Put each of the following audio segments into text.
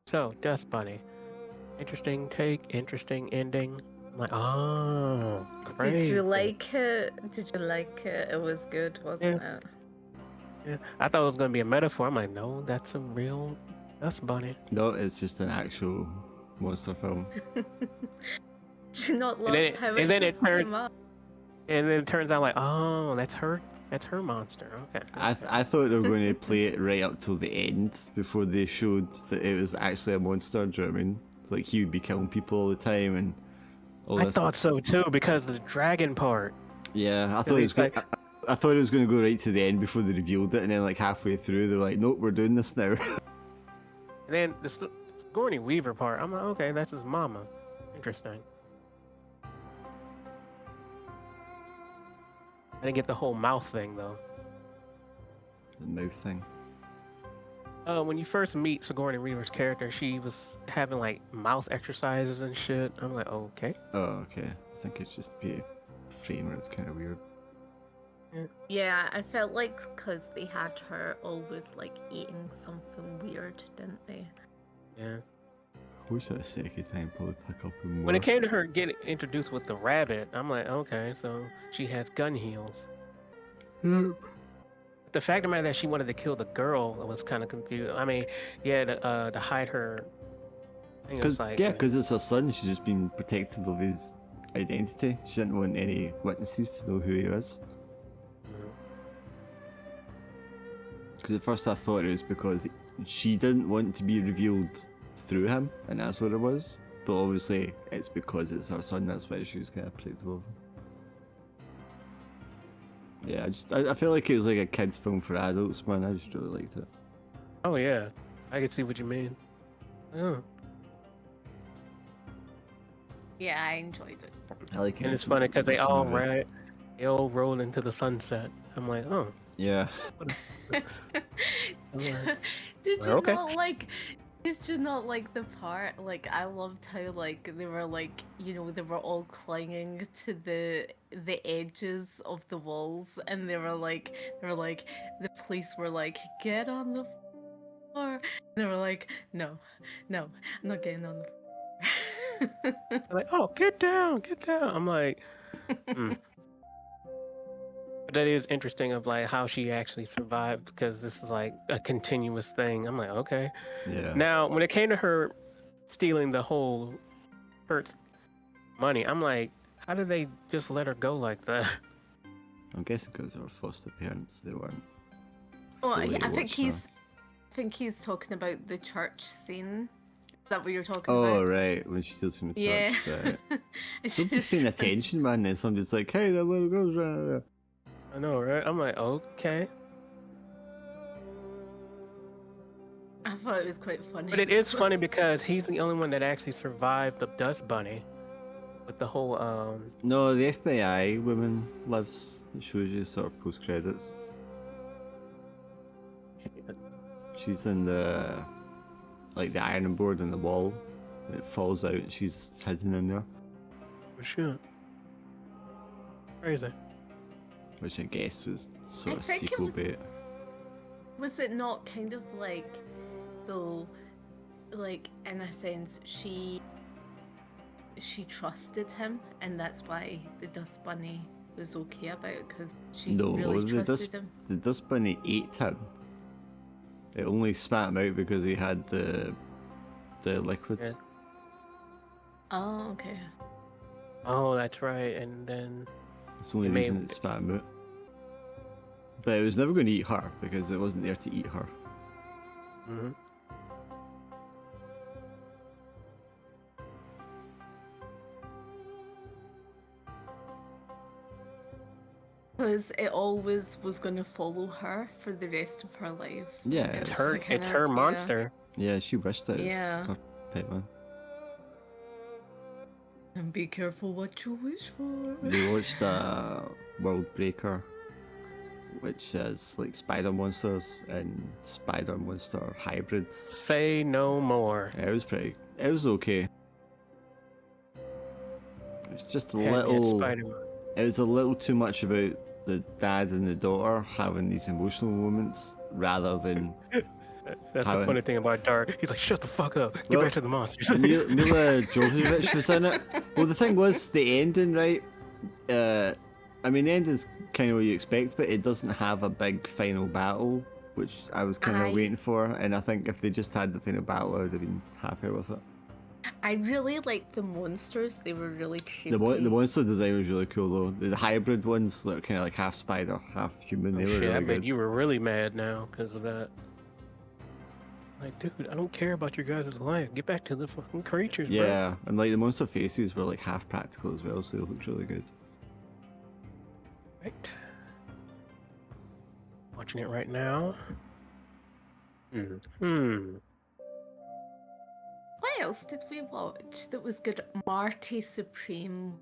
So, Dust Bunny. Interesting take, interesting ending. I'm like, oh, crazy. Did you like it? Did you like it? It was good, wasn't it? Yeah. I thought it was going to be a metaphor. I'm like, no, that's a real Dust Bunny. No, it's just an actual monster film. Do you not love then how and it then it just turned- came up? And then it turns out like, oh, that's her monster. Okay. I thought they were going to play it right up till the end before they showed that it was actually a monster. Do you know what I mean? Like he would be killing people all the time and all I this. thought so too because of the dragon part. Yeah, I thought it was like- I thought it was going to go right to the end before they revealed it, and then like halfway through they're like, nope, we're doing this now. And then the Sigourney Weaver part, I'm like, okay, that's his mama. Interesting. I didn't get the whole mouth thing though. The mouth thing. When you first meet Sigourney Weaver's character, she was having like mouth exercises and shit. I'm like, okay. Oh, okay. I think it's just be a frame where it's kind of weird. Yeah, I felt like because they had her always like eating something weird, didn't they? Yeah. I wish that second time probably pick up on more. When it came to her getting introduced with the rabbit, I'm like, okay, so she has gun heels. Yep. The fact of the matter that she wanted to kill the girl, I was kind of confused. I mean, yeah, to hide her. I think it was like, Because it's her son, she's just been protective of his identity. She didn't want any witnesses to know who he is. Because at first I thought it was because she didn't want to be revealed through him, and that's what it was. But obviously, it's because it's her son, that's why she was kind of protective of him. Yeah, I feel like it was like a kid's film for adults, man. I just really liked it. oh yeah, I can see what you mean. Oh. Yeah, I enjoyed it. I like it. And it's funny because they all roll into the sunset. I'm like, oh. Yeah. Did you Okay. not like? Did you not like the part? Like, I loved how like they were like, you know, they were all clinging to the edges of the walls, and they were like, the police were like, get on the floor. And they were like, no, I'm not getting on the floor. They're like, oh, get down. I'm like, hmm. But that is interesting of like how she actually survived because this is like a continuous thing. I'm like, okay. Yeah. Now, when it came to her stealing the whole Kurt's money, I'm like, how did they just let her go like that? I'm guessing because they were foster parents, they weren't. Oh, fully yeah, I think watching her. he's talking about the church scene. Is that what you're talking Oh, about? right, when she steals from the Yeah. church. Right. It's Nobody's just- paying attention, man. Then somebody's like, hey, that little girl's running there. I know, right? I'm like, okay. I thought it was quite funny. But it is funny because he's the only one that actually survived the Dust Bunny with the whole No, the FBI woman lives. It shows you sort of post credits. She's in the ironing board on the wall. It falls out and she's hidden in there. for sure. Crazy. Which I guess was sort I of think it sequel was- bait. Was it not kind of like, though, like in a sense, she trusted him, and that's why the Dust Bunny was okay about it, because she No, really the trusted him. The Dust Bunny ate him. It only spat him out because he had the liquid. Yeah. Oh, okay. Oh, that's right. And then It's the only It may- reason it spat him out. But it was never going to eat her because it wasn't there to eat her. because it always was going to follow her for the rest of her life. Yeah, It's it's- her. kind It's of- her yeah. monster. Yeah, she wished it. Yeah. It's her pet man. And be careful what you wish for. We watched World Breaker, which is like spider monsters and spider monster hybrids. Say no more. Yeah, it was okay. It's just a Had me at little. Spider-Man. It was a little too much about the dad and the daughter having these emotional moments rather than. That's How- the funny thing about Dark. He's like, shut the fuck up. Get Well, back to the monsters. Mila Jovovich was in it. Well, the thing was, the ending, right? I mean, the ending's kind of what you expect, but it doesn't have a big final battle, which I was kind I- of waiting for. And I think if they just had the final battle, I would have been happier with it. I really liked the monsters. They were really creepy. The monster design was really cool, though. The hybrid ones that are kind of like half spider, half human, they Oh, were shit, I really bet good. you were really mad now because of that. Like, dude, I don't care about your guys' life. Get back to the fucking creatures, bro. Yeah, and like the monster faces were like half practical as well, so they looked really good. Right. Watching it right now. What else did we watch that was good? Marty Supreme.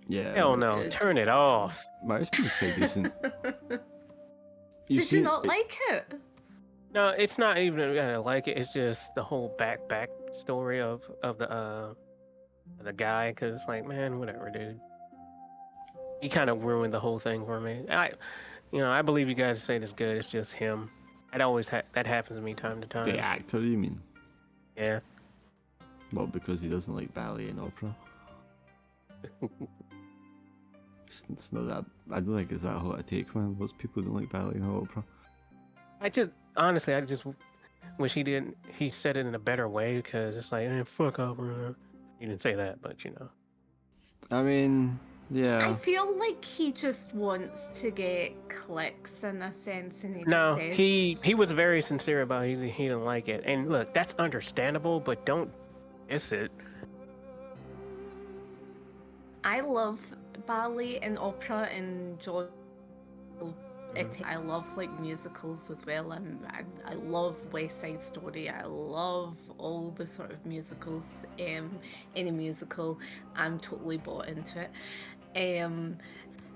Yeah. Hell was no, good. turn it off. Marty's was pretty decent. You've Did you seen- not like it? No, it's not even I like it. It's just the whole back story of the guy. Cause it's like, man, whatever, dude. He kind of ruined the whole thing for me. I believe you guys say it's good. It's just him. That happens to me time to time. The actor, you mean? Yeah. Well, because he doesn't like ballet and opera. It's not that. I don't think it's that hot a take, man. Most people don't like ballet and opera. I just wish he said it in a better way because it's like, fuck off, bro. He didn't say that, but you know. I mean, I yeah. feel like he just wants to get clicks in a sense, and he No, just says, he was very sincere about he didn't like it. And look, that's understandable, but don't miss it. I love ballet and opera and John. I love like musicals as well. I love West Side Story. I love all the sort of musicals. Any musical, I'm totally bought into it.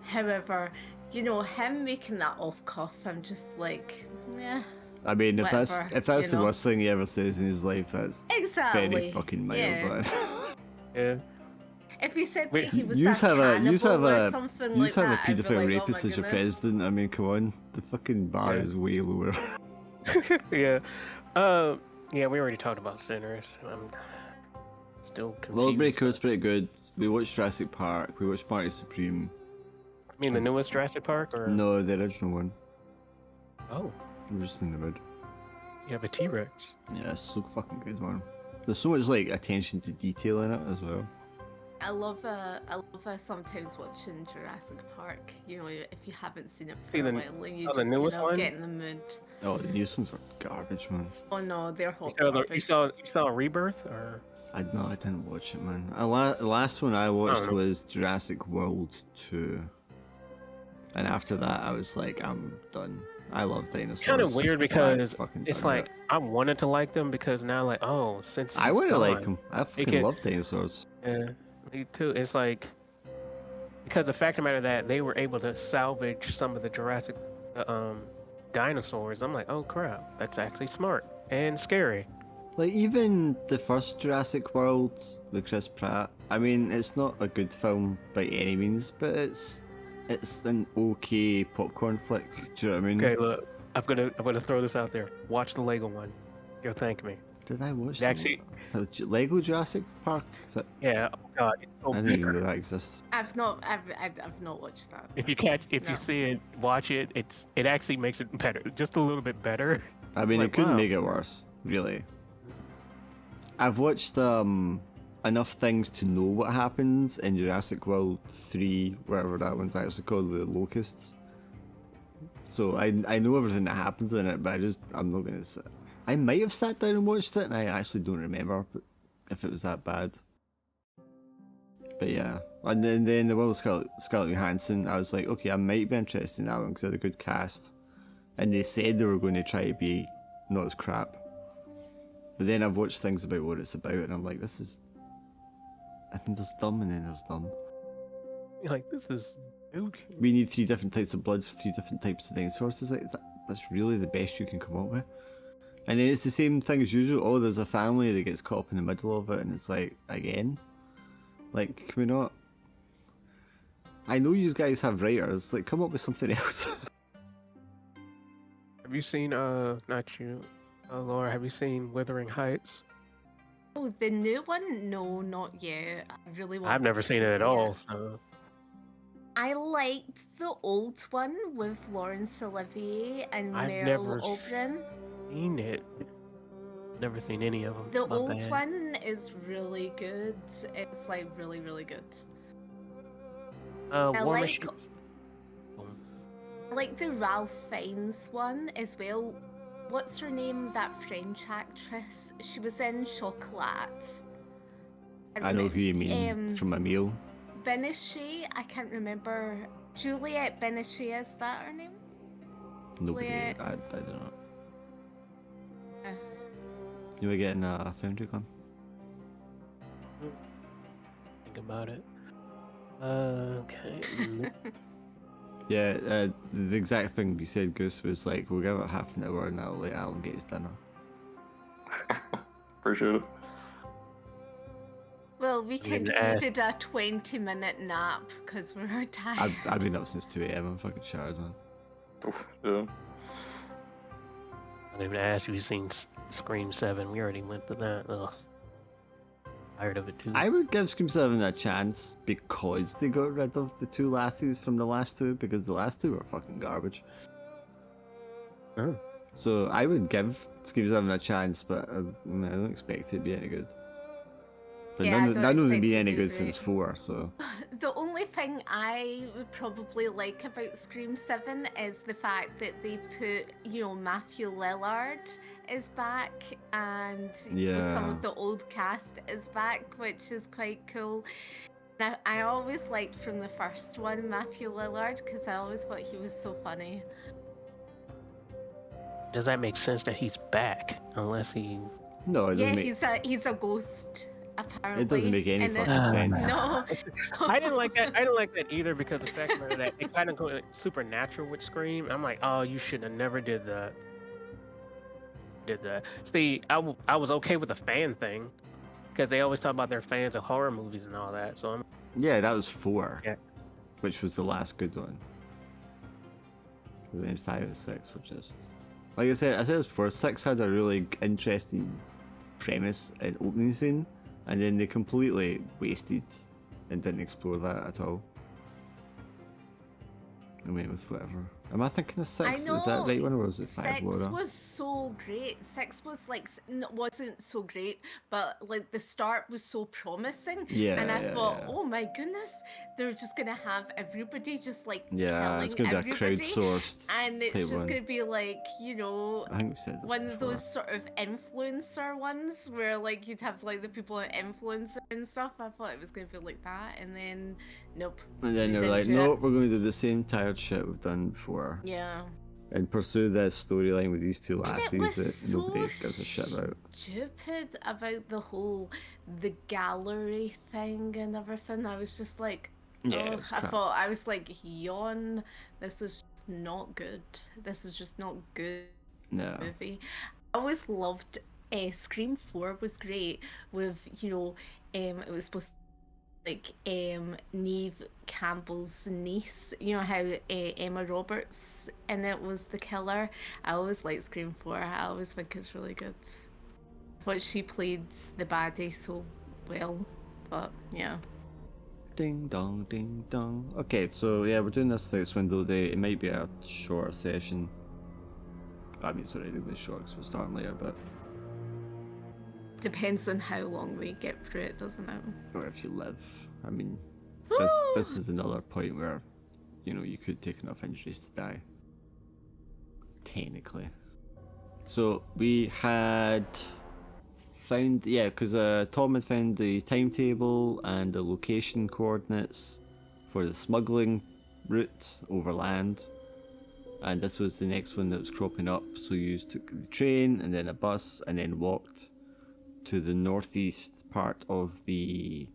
However, you know, him making that off cuff, I'm just like, yeah. I mean, if that's whatever, the you know? worst thing he ever says in his life, that's Exactly. very fucking mild. Yeah. Right? Yeah. If he said Wait, that he was Yous a have a cannibal or something you like have a that, I'd be paedophile like, oh my rapist as your goodness. president. I mean, come on, the fucking bar Yeah. is way lower. Yeah. Yeah, we already talked about Sinners. I'm still confused. Lawbreaker was pretty good. We watched Jurassic Park. We watched Marty Supreme. I mean, the newest Jurassic Park, or No, the original one. Oh, I'm just in the mood. you have a T-Rex. Yeah, it's so fucking good, man. There's so much like attention to detail in it as well. I love sometimes watching Jurassic Park. You know, if you haven't seen it for See a the- while, and you oh, just the newest kind of one? get in the mood. Oh, the news ones were garbage, man. Oh no, they're You hot saw, garbage. you saw Rebirth, or I didn't watch it, man. The last one I watched know. was Jurassic World 2. And after that, I was like, I'm done. I love dinosaurs. it's kind of weird I'm because fucking it's done with like it. I wanted to like them because now like since I it's want to like gone, them. I fucking can- love dinosaurs. Yeah, me too. It's like because the fact of the matter that they were able to salvage some of the Jurassic dinosaurs. I'm like, oh crap, that's actually smart and scary. Like even the first Jurassic World with Chris Pratt. I mean, it's not a good film by any means, but it's an okay popcorn flick. Do you know what I mean? Okay, look, I'm gonna throw this out there. Watch the Lego one. You'll thank me. Did I watch Actually- Lego Jurassic Park? Is that? Yeah. Oh God, it's so I didn't even good. know that exists. I've not watched that. If you No. see it, watch it. It actually makes it better, just a little bit better. I mean, Like, it couldn't wow. make it worse, really. I've watched enough things to know what happens in Jurassic World 3, whatever that one's actually called, the Locusts. So I know everything that happens in it, but I'm not gonna sit. I might have sat down and watched it, and I actually don't remember if it was that bad. But yeah, And then the Will Scarlett Johansson, I was like, okay, I might be interested in that one because they had a good cast. And they said they were going to try to be not as crap. But then I've watched things about what it's about, and I'm like, this is... I mean, there's dumb and then there's dumb. You're like, this is stupid. We need 3 different types of bloods for 3 different types of dinosaurs. It's like, that's really the best you can come up with. And then it's the same thing as usual. Oh, there's a family that gets caught up in the middle of it, and it's like, again? Like, can we not... I know you guys have writers, like, come up with something else. Have you seen, not you, Laura, have you seen Wuthering Heights? Oh, the new one? No, not yet. I really want I've never to seen it at see all, so... I liked the old one with Laurence Olivier and I've Meryl never O'Brien. seen it. Never seen any of them. The My old bad. one is really good. It's like really, really good. I War like Machine. I like the Ralph Fiennes one as well. What's her name? That French actress. She was in Chocolat. I know who you mean from a meal. Benici, I can't remember. Juliette Benici, is that her name? Nobody, Juliette. I don't know. Uh, You were getting a Foundry Con? Think about it. Okay. Yeah, the exact thing we said, Goose, was like, we'll give it half an hour and that'll let Alan get his dinner. Appreciate it. Well, we mean, concluded a 20-minute nap because we were tired. I've been up since 2 AM, I'm fucking shattered, man. Oof, yeah. I didn't even ask if you've seen Scream 7. We already went to that. Ugh. Tired of it too. I would give Scream 7 a chance because they got rid of the 2 lassies from the last 2, because the last 2 were fucking garbage. Oh. So I would give Scream 7 a chance, but I don't expect it to be any good. But Yeah, I don't none of them expect been it any to be good since great. 4, so... The only thing I would probably like about Scream 7 is the fact that they put, Matthew Lillard is back and some Yeah. of the old cast is back, which is quite cool. Now, I always liked from the first one Matthew Lillard because I always thought he was so funny. Does that make sense that he's back? Unless he... No, it doesn't make... he's a ghost. Apparently, It doesn't make any and fucking sense. No, I didn't like that. I didn't like that either because the fact that it kind of go supernatural with Scream. I'm like, oh, you should have never did that. See, I was okay with the fan thing because they always talk about their fans of horror movies and all that. So I'm Yeah, that was 4, Yeah. which was the last good one. And then 5 and 6 were just... Like I said this before, 6 had a really interesting premise and opening scene, and then they completely wasted and didn't explore that at all. I went with whatever. Am I thinking of 6? I Is know. that right one, or was it 5, 6 Laura? was so great. 6 was wasn't so great, but like the start was so promising. Yeah, And I yeah, thought, yeah. oh my goodness, they're just gonna have everybody just like Yeah, it's killing gonna be a everybody. crowdsourced And it's type just one. gonna be like, I think we said this one of before. those sort of influencer ones where like you'd have like the people on influencer and stuff. I thought it was gonna be like that, and then nope. And then they were didn't like, do it. nope, we're going to do the same tired shit we've done before. Yeah. And pursue this storyline with these 2 And it lassies was that so nobody gives a shit about. Stupid about the gallery thing and everything. I was just like, Yeah, oh, it was I crap. thought I was like, yawn. This is just not good. This is just not good No. movie. I always loved Scream 4 was great with it was supposed to like Neve Campbell's niece. You know how Emma Roberts in it was the killer. I always liked Scream 4. I always think it's really good. I thought she played the baddie so well, but yeah. Ding dong, ding dong. Okay, so yeah, we're doing this through Swindle Day. It might be a shorter session. I mean, it's already been short because we're starting later, but... Depends on how long we get through it, doesn't it? Or if you live. I mean, this is another point where, you could take enough injuries to die. Technically. So, we had found, yeah, because Tom had found the timetable and the location coordinates for the smuggling route over land, and this was the next one that was cropping up. So you took the train and then a bus and then walked to the northeast part of the,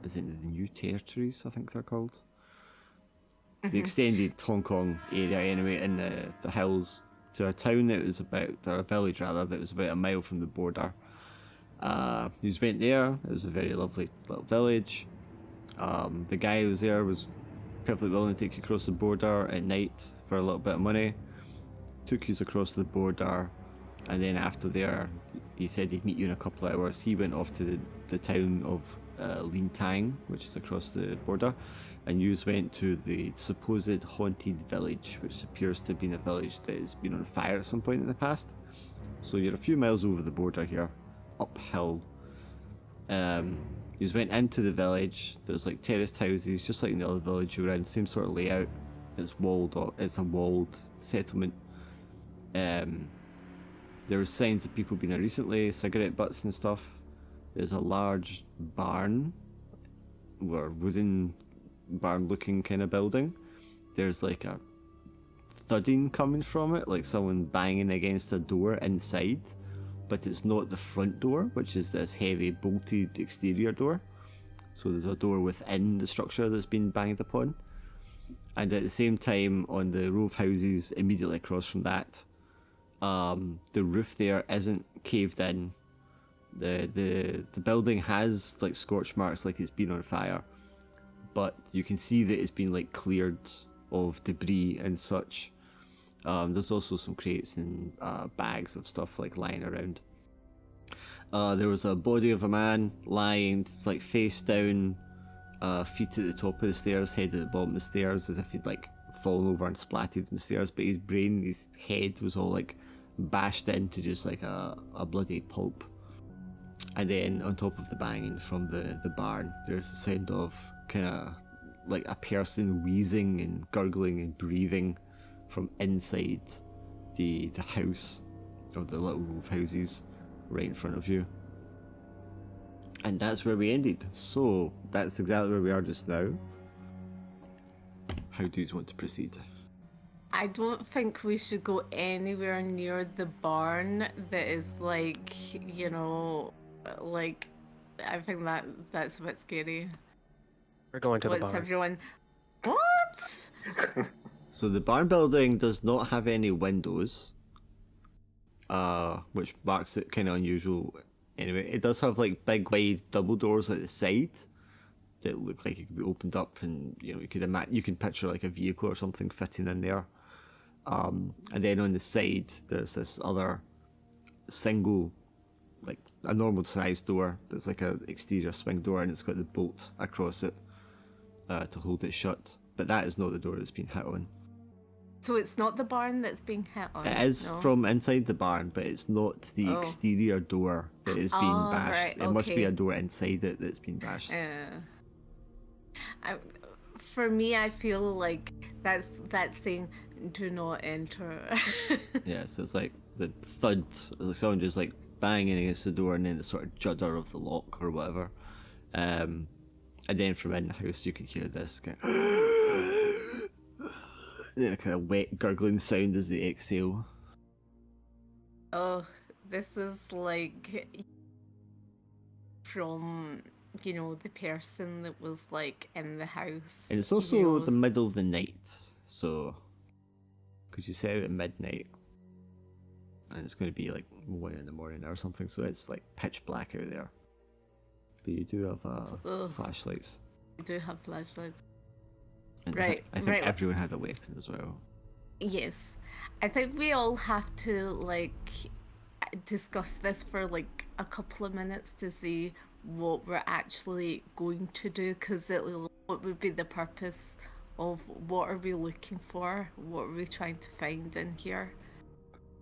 is it the New Territories, I think they're called? The extended Hong Kong area anyway, in the hills, to a town that was about, or a village rather, that was about a mile from the border. You just went there. It was a very lovely little village. The guy who was there was perfectly willing to take you across the border at night for a little bit of money. Took you across the border, and then after there, he said he'd meet you in a couple of hours. He went off to the town of Lin Tang, which is across the border, and you went to the supposed haunted village, which appears to have been a village that has been on fire at some point in the past. So you're a few miles over the border here, uphill. You went into the village. There's like terraced houses, just like in the other village you were in, same sort of layout. It's walled up. It's a walled settlement. There were signs of people being there recently, cigarette butts and stuff. There's a large barn, or wooden barn looking kind of building. There's like a thudding coming from it, like someone banging against a door inside, but it's not the front door, which is this heavy bolted exterior door. So there's a door within the structure that's been banged upon. And at the same time, on the row of houses immediately across from that, the roof there isn't caved in. The building has like scorch marks, like it's been on fire, but you can see that it's been like cleared of debris and such. There's also some crates and bags of stuff like lying around. There was a body of a man lying like face down, feet at the top of the stairs, head at the bottom of the stairs, as if he'd like fallen over and splattered on the stairs, but his head was all like bashed into just like a bloody pulp. And then on top of the banging from the barn, there's the sound of kind of like a person wheezing and gurgling and breathing from inside the house, or the little row of houses right in front of you. And that's where we ended. So that's exactly where we are just now. How do you want to proceed? I don't think we should go anywhere near the barn that is like, you know, like, I think that's a bit scary. We're going to the What's barn. everyone? What? So the barn building does not have any windows, which marks it kind of unusual. Anyway, it does have like big wide double doors at the side that look like it could be opened up, and you know you can picture like a vehicle or something fitting in there. And then on the side there's this other single, like a normal sized door that's like a exterior swing door, and it's got the bolt across it to hold it shut. But that is not the door that's been hit on. So it's not the barn that's being hit on? It is no? from inside the barn, but it's not the exterior door that is being bashed. Right, It must be a okay. door inside it that's been bashed. For me, I feel like that's saying do not enter. Yeah, so it's like the thud, like someone just like banging against the door, and then the sort of judder of the lock or whatever. And then from in the house you could hear this kind of and then a kind of wet gurgling sound as they exhale. Oh, this is like from, you know, the person that was like in the house. And it's also you know. the middle of the night, so could you set out at midnight? And it's going to be like 1 in the morning or something, so it's like pitch black out there. But you do have flashlights. I do have flashlights. And Right, I think right. everyone had a weapon as well. Yes. I think we all have to like discuss this for like a couple of minutes to see what we're actually going to do, because what would be the purpose of what are we looking for? What are we trying to find in here?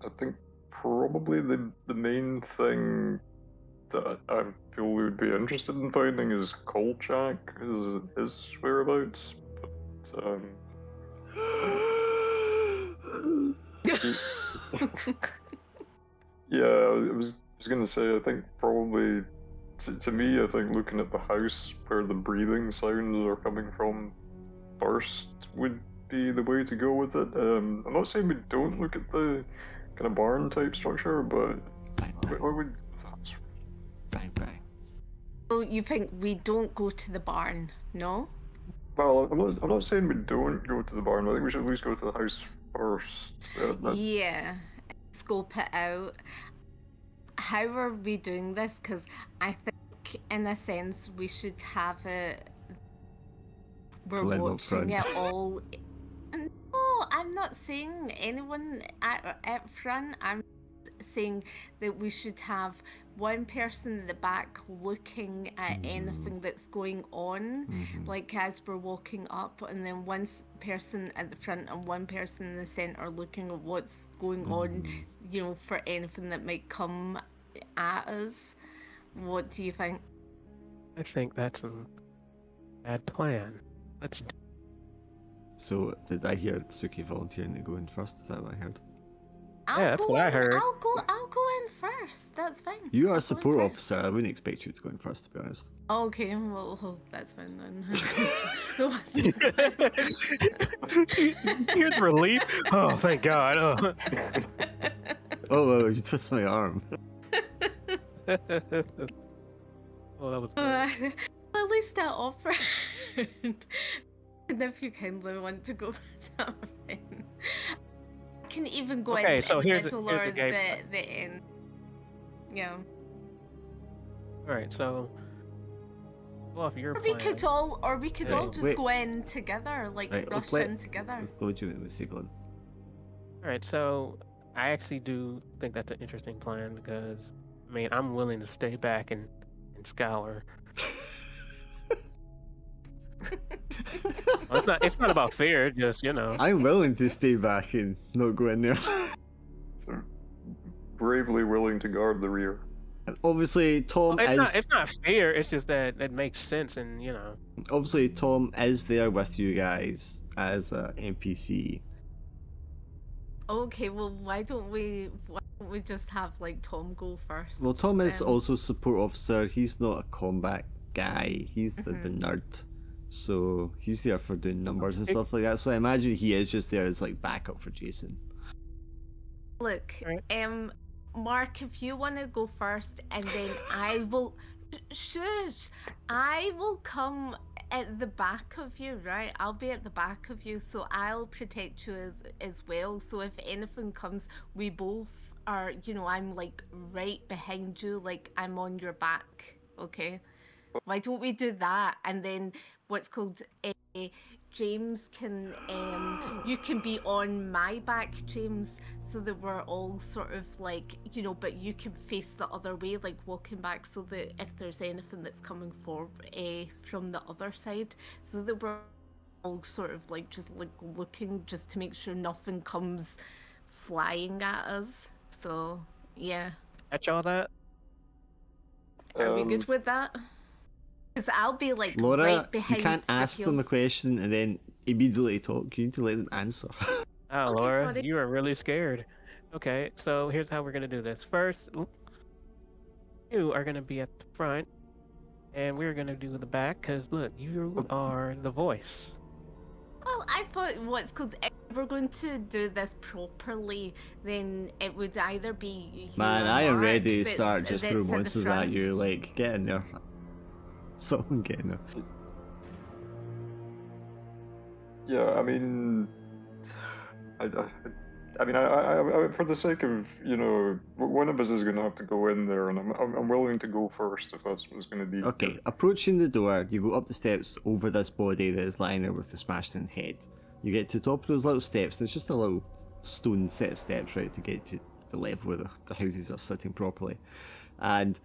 I think probably the main thing that I feel we would be interested in finding is Kolchak, his whereabouts. But yeah, it was was gonna say, I think probably to me, I think looking at the house where the breathing sounds are coming from first would be the way to go with it. I'm not saying we don't look at the kind of barn type structure, but Bang, bang, what would bang, bang. So you think we don't go to the barn, no? well, I'm not saying we don't go to the barn. I think we should at least go to the house first. Yeah, scope it out. How are we doing this? Because I think, in a sense, we should have it. We're Glenn up watching front. it all. No, I'm not saying anyone at front. I'm saying that we should have one person in the back looking at anything that's going on, like as we're walking up, and then one person at the front and one person in the center looking at what's going on, you know, for anything that might come at us. What do you think? I think that's a bad plan. Let's do So, did I hear Suki volunteering to go in first? Is that what I heard? Yeah, that's what I heard. I'll go in first. That's fine. You are I'll a go support in first. officer. I wouldn't expect you to go in first, to be honest. Okay, well, that's fine then. Here's relief. Oh, thank God. Oh. Oh, you twist my arm. Oh, that was great. At least I offered. And if you kindly want to go for something, I can even go Okay, in so the here's middle the or game the end. Yeah. All right, so go off your Or we plan. could all, Right, just wait. go in together, like Right, rush let- in together. What would you say, Glenn? All right, so I actually do think that's an interesting plan because, I mean, I'm willing to stay back and scour. Well, it's not about fear, just, you know. I'm willing to stay back and not go in there. So, bravely willing to guard the rear. And obviously, Tom It's not fear, it's just that it makes sense and, you know. Obviously, Tom is there with you guys as a NPC. Okay, well, why don't we just have like Tom go first? Well, Tom is then? also support officer. He's not a combat guy. He's the nerd. So he's there for doing numbers and stuff like that. So I imagine he is just there as like backup for Jason. Look, Right. Mark, if you want to go first, and then I will. Shush! I will come at the back of you, right? I'll be at the back of you, so I'll protect you as well. So if anything comes, we both are. You know, I'm like right behind you, like I'm on your back. Okay. Why don't we do that? And then what's called James can you can be on my back, James, so that we're all sort of like, you know, but you can face the other way, like walking back, so that if there's anything that's coming forward from the other side, so that we're all sort of like just like looking just to make sure nothing comes flying at us. So yeah. Catch all that? Are we good with that? Because I'll be like Laura, right behind. you can't the ask them a heels. question and then immediately talk. You need to let them answer. Oh, Okay, Laura, sorry. you are really scared. Okay, so here's how we're gonna do this. First, you are gonna be at the front, and we're gonna do the back, because look, you are the voice. Well, I thought what's called. If we're going to do this properly, then it would either be you Man, or I am Mark ready to that's- start just that's throwing at the monsters at front. you. Like, get in there. Someone get in there. Yeah, I mean, for the sake of, you know, one of us is going to have to go in there, and I'm willing to go first if that's what's going to be. Okay, approaching the door, you go up the steps over this body that is lying there with the smashed in head. You get to the top of those little steps. There's just a little stone set of steps, right, to get to the level where the houses are sitting properly. And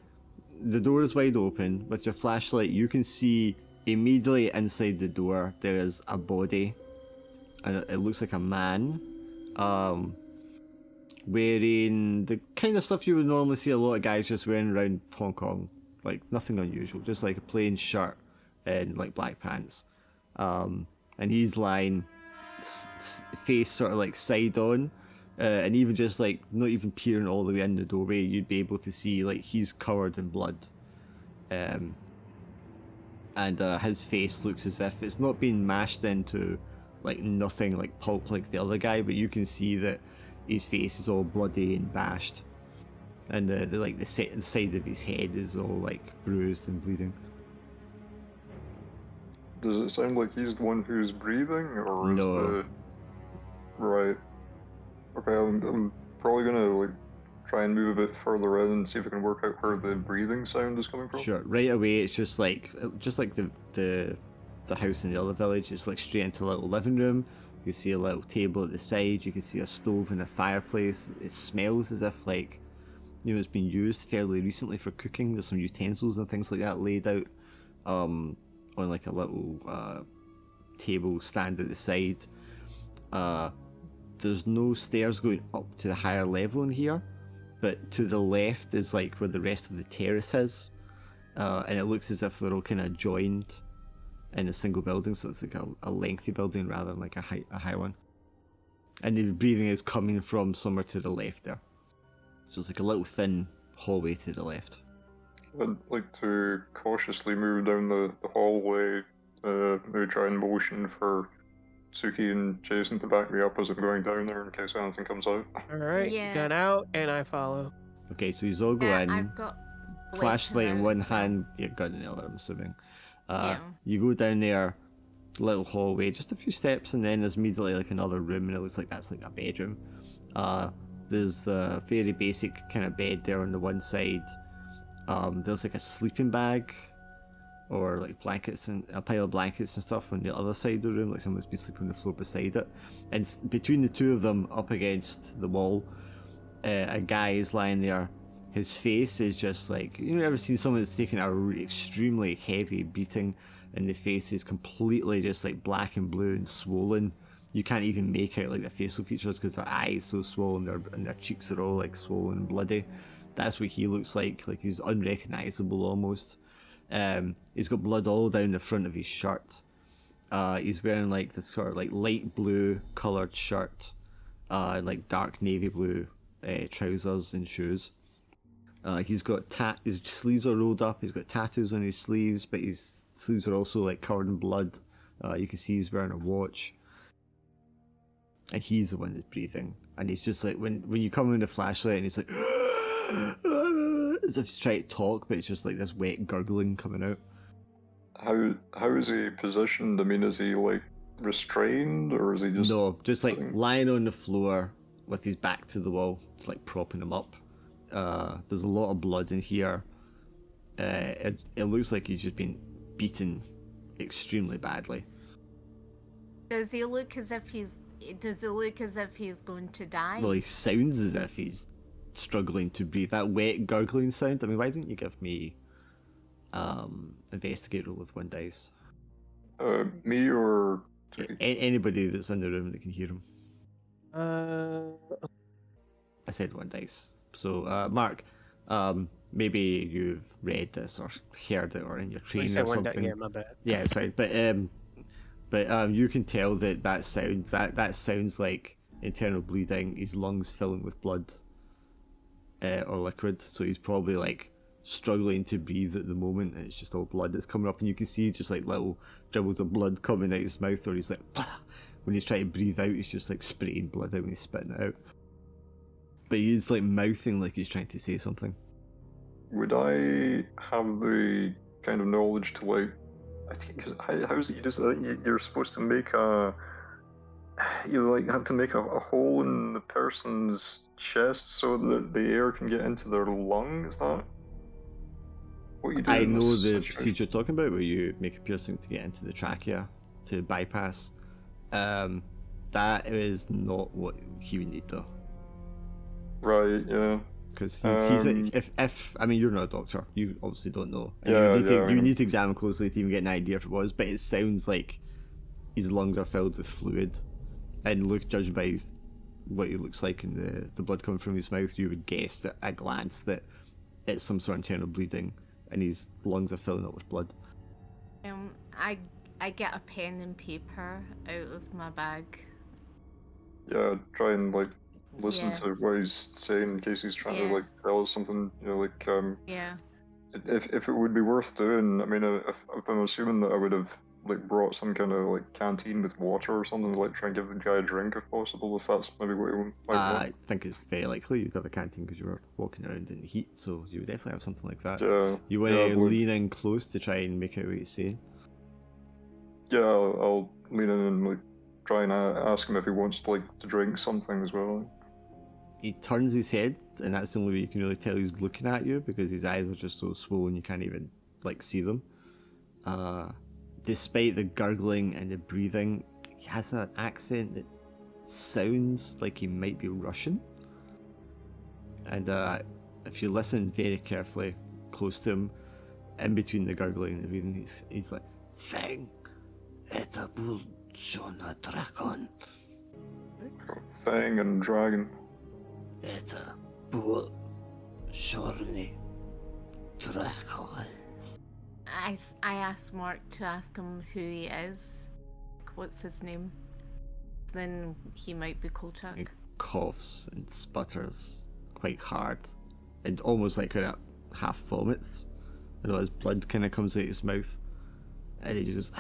the door is wide open. With your flashlight, you can see immediately inside the door there is a body. And it looks like a man. Wearing the kind of stuff you would normally see a lot of guys just wearing around Hong Kong. Like, nothing unusual. Just like a plain shirt and like black pants. And he's lying face sort of like side on. And even just like not even peering all the way in the doorway, you'd be able to see like he's covered in blood, and his face looks as if it's not been mashed into like nothing like pulp like the other guy, but you can see that his face is all bloody and bashed, and the side of his head is all like bruised and bleeding. Does it sound like he's the one who's breathing, or is No. the... Right. Okay, I'm probably gonna like try and move a bit further in and see if I can work out where the breathing sound is coming from. Sure. Right away, it's just like the house in the other village. It's like straight into a little living room. You can see a little table at the side. You can see a stove and a fireplace. It smells as if like, you know, it's been used fairly recently for cooking. There's some utensils and things like that laid out on like a little table stand at the side. There's no stairs going up to the higher level in here, but to the left is like where the rest of the terrace is, and it looks as if they're all kind of joined in a single building, so it's like a lengthy building rather than like a high one. And the breathing is coming from somewhere to the left there, so it's like a little thin hallway to the left. I'd like to cautiously move down the hallway, maybe try and motion for Suki and Jason to back me up as I'm going down there in case anything comes out. Alright, Yeah. gun out, and I follow. Okay, so you all go in. I've got Flashlight in lights one now, so- hand, yeah, gun in the other, I'm assuming. Yeah. You go down there, little hallway, just a few steps, and then there's immediately like another room, and it looks like that's like a bedroom. There's the very basic kind of bed there on the one side. There's like a sleeping bag, or like blankets and a pile of blankets and stuff on the other side of the room, like someone's been sleeping on the floor beside it. And between the two of them, up against the wall, a guy is lying there. His face is just like, you know, ever seen someone that's taken a extremely heavy beating, and the face is completely just like black and blue and swollen. You can't even make out like the facial features because their eyes so swollen, and their cheeks are all like swollen and bloody. That's what he looks like he's unrecognizable almost. He's got blood all down the front of his shirt. He's wearing like this sort of like light blue coloured shirt, and like dark navy blue trousers and shoes. He's got his sleeves are rolled up. He's got tattoos on his sleeves, but his sleeves are also like covered in blood. You can see he's wearing a watch, and he's the one that's breathing. And he's just like when you come in the flashlight, and he's like as if he's trying to talk, but it's just like this wet gurgling coming out. How is he positioned? I mean, is he like restrained, or is he just... No, just like lying on the floor with his back to the wall, just like propping him up. There's a lot of blood in here. It looks like he's just been beaten extremely badly. Does he look as if he's going to die? Well, he sounds as if he's struggling to breathe. That wet gurgling sound. I mean, why don't you give me investigator with 1 dice? Me or... Anybody that's in the room that can hear him. Uh, I said 1 dice. So, Mark, maybe you've read this or heard it or in your you training said or one something. yeah, my bad. Yeah, it's fine. But you can tell that sounds like internal bleeding. His lungs filling with blood or liquid. So he's probably like struggling to breathe at the moment, and it's just all blood that's coming up, and you can see just like little dribbles of blood coming out his mouth, or he's like when he's trying to breathe out, he's just like spraying blood out when he's spitting it out. But he's like mouthing like he's trying to say something. Would I have the kind of knowledge to like... I think how is it you just... You're supposed to make a... You like have to make a hole in the person's chest so that the air can get into their lung. Is that what you do? I in know this the situation? procedure you're talking about, where you make a piercing to get into the trachea to bypass. That is not what he would need though. Right. Yeah. Because Um, if I mean, you're not a doctor, you obviously don't know. And Yeah, you yeah. need to examine closely to even get an idea if it was. But it sounds like his lungs are filled with fluid, and judging by what he looks like and the blood coming from his mouth, you would guess at a glance that it's some sort of internal bleeding, and his lungs are filling up with blood. I get a pen and paper out of my bag. Yeah. Try and like listen Yeah. to what he's saying in case he's trying to Yeah. like tell us something. You know, like Yeah. if it would be worth doing. I mean, if I'm assuming that I would have like brought some kind of like canteen with water or something, like try and give the guy a drink if possible. If that's maybe what he might want. I think it's very likely you'd have a canteen because you were walking around in the heat, so you would definitely have something like that. Yeah. You want yeah, to like- lean in close to try and make out what he's saying. Yeah, I'll lean in and like try and ask him if he wants to drink something as well. He turns his head, and that's the only way you can really tell he's looking at you because his eyes are just so swollen you can't even like see them. Despite the gurgling and the breathing, he has an accent that sounds like he might be Russian. And if you listen very carefully, close to him, in between the gurgling and the breathing, he's like, "Thing, это был Shona Dragon. Fang and dragon. Это был Shorny Dragon." I asked Mark to ask him who he is. What's his name? Then he might be Kolchak. He coughs and sputters quite hard and almost like kind of half vomits. And all his blood kind of comes out his mouth. And he just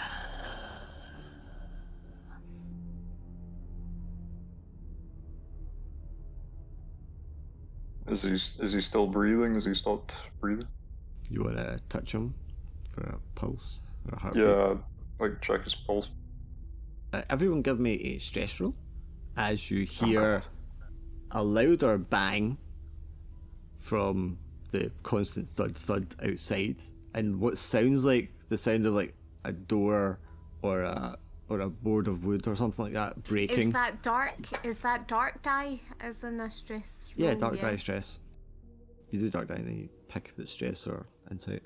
Is he still breathing? Has he stopped breathing? You want to touch him for a pulse or a heartbeat? Yeah, like check his pulse. Everyone give me a stress roll as you hear a louder bang from the constant thud outside, and what sounds like the sound of like a door or a board of wood or something like that breaking. Is that dark? Is that dark die as in a stress? Yeah, roll? dark die stress. You do dark die and then you pick if it's stress or insight.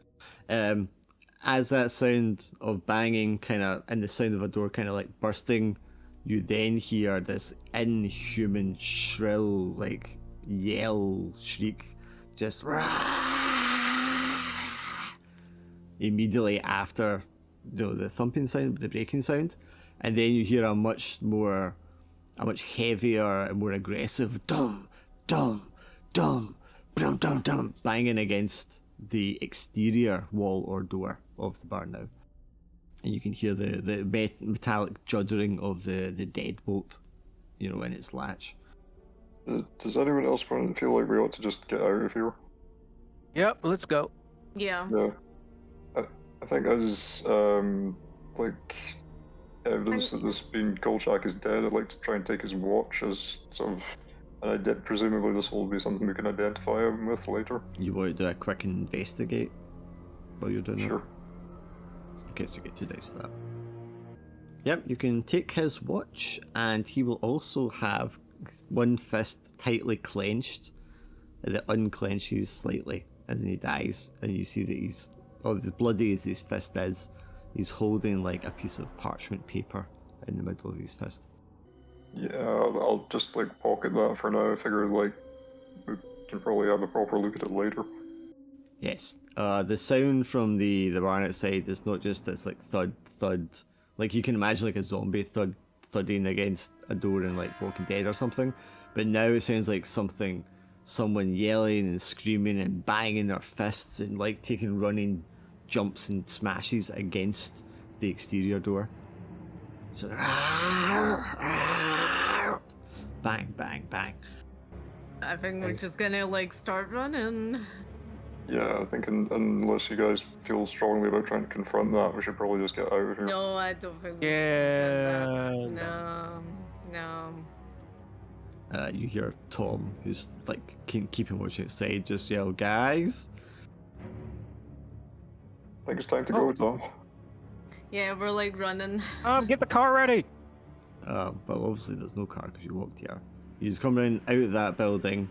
As that sound of banging kind of and the sound of a door kind of like bursting, you then hear this inhuman shrill like yell shriek just immediately after the thumping sound, the breaking sound, and then you hear a much heavier and more aggressive dum dum dum dum dum dum banging against the exterior wall or door of the bar now, and you can hear the metallic juddering of the deadbolt, in its latch. Does anyone else feel like we ought to just get out of here? Yep, let's go. Yeah. Yeah. I think as like evidence that this being Kolchak is dead, I'd like to try and take his watch as sort of and presumably this will be something we can identify him with later. You want to do a quick investigate while you're doing Sure. that? Okay, so you get 2 dice for that. Yep, you can take his watch, and he will also have one fist tightly clenched that unclenches slightly, and then he dies, and you see that he's, as bloody as his fist is, he's holding like a piece of parchment paper in the middle of his fist. Yeah, I'll just like pocket that for now. I figure like we can probably have a proper look at it later. Yes. The sound from the barn outside is not just this like thud thud, like you can imagine like a zombie thudding against a door in like Walking Dead or something, but now it sounds like someone yelling and screaming and banging their fists and like taking running jumps and smashes against the exterior door. So bang bang bang. I think we're just gonna like start running. Yeah, I think unless you guys feel strongly about trying to confront that, we should probably just get out of here. No, I don't think we Yeah. should confront that. No. You hear Tom, who's like keeping watch outside, just yell, "Guys!" I think it's time to go, Tom. Yeah, we're like running. Get the car ready. But obviously there's no car because you walked here. You just come in out of that building,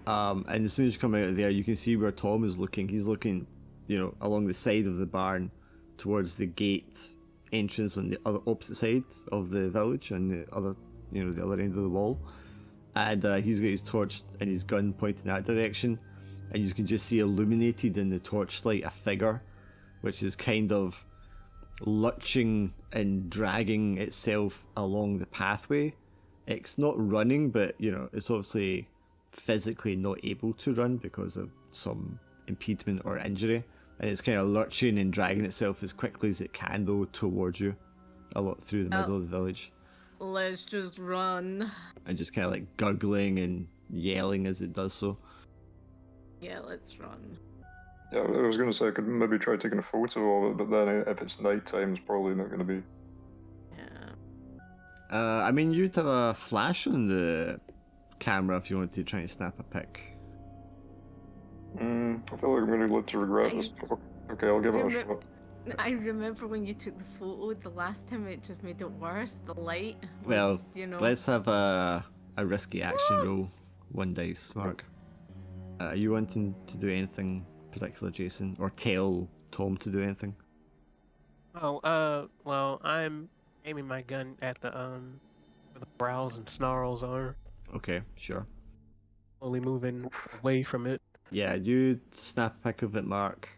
and as soon as you come out of there, you can see where Tom is looking. He's looking, along the side of the barn towards the gate entrance on the opposite side of the village and the other end of the wall. And he's got his torch and his gun pointing that direction, and you can just see illuminated in the torchlight a figure, which is kind of lurching and dragging itself along the pathway, It's not running, but it's obviously physically not able to run because of some impediment or injury, and it's kind of lurching and dragging itself as quickly as it can though towards you, a lot through the middle of the village, Let's just run. and just kind of like gurgling and yelling as it does so. Yeah, let's run. Yeah, I was going to say I could maybe try taking a photo of it, but then if it's night time, it's probably not going to be. Yeah. I mean, you'd have a flash on the camera if you wanted to try and snap a pic. I feel like I'm going to live to regret this. Okay, I'll give it a shot. I remember when you took the photo the last time, it just made it worse. The light was, Well, you know. let's have a risky action roll. 1 dice, Mark. Are you wanting to do anything particular, Jason, or tell Tom to do anything? Oh, well, I'm aiming my gun at the where the brows and snarls are, Okay, sure. slowly moving away from it. Yeah, you snap a pic of it, Mark.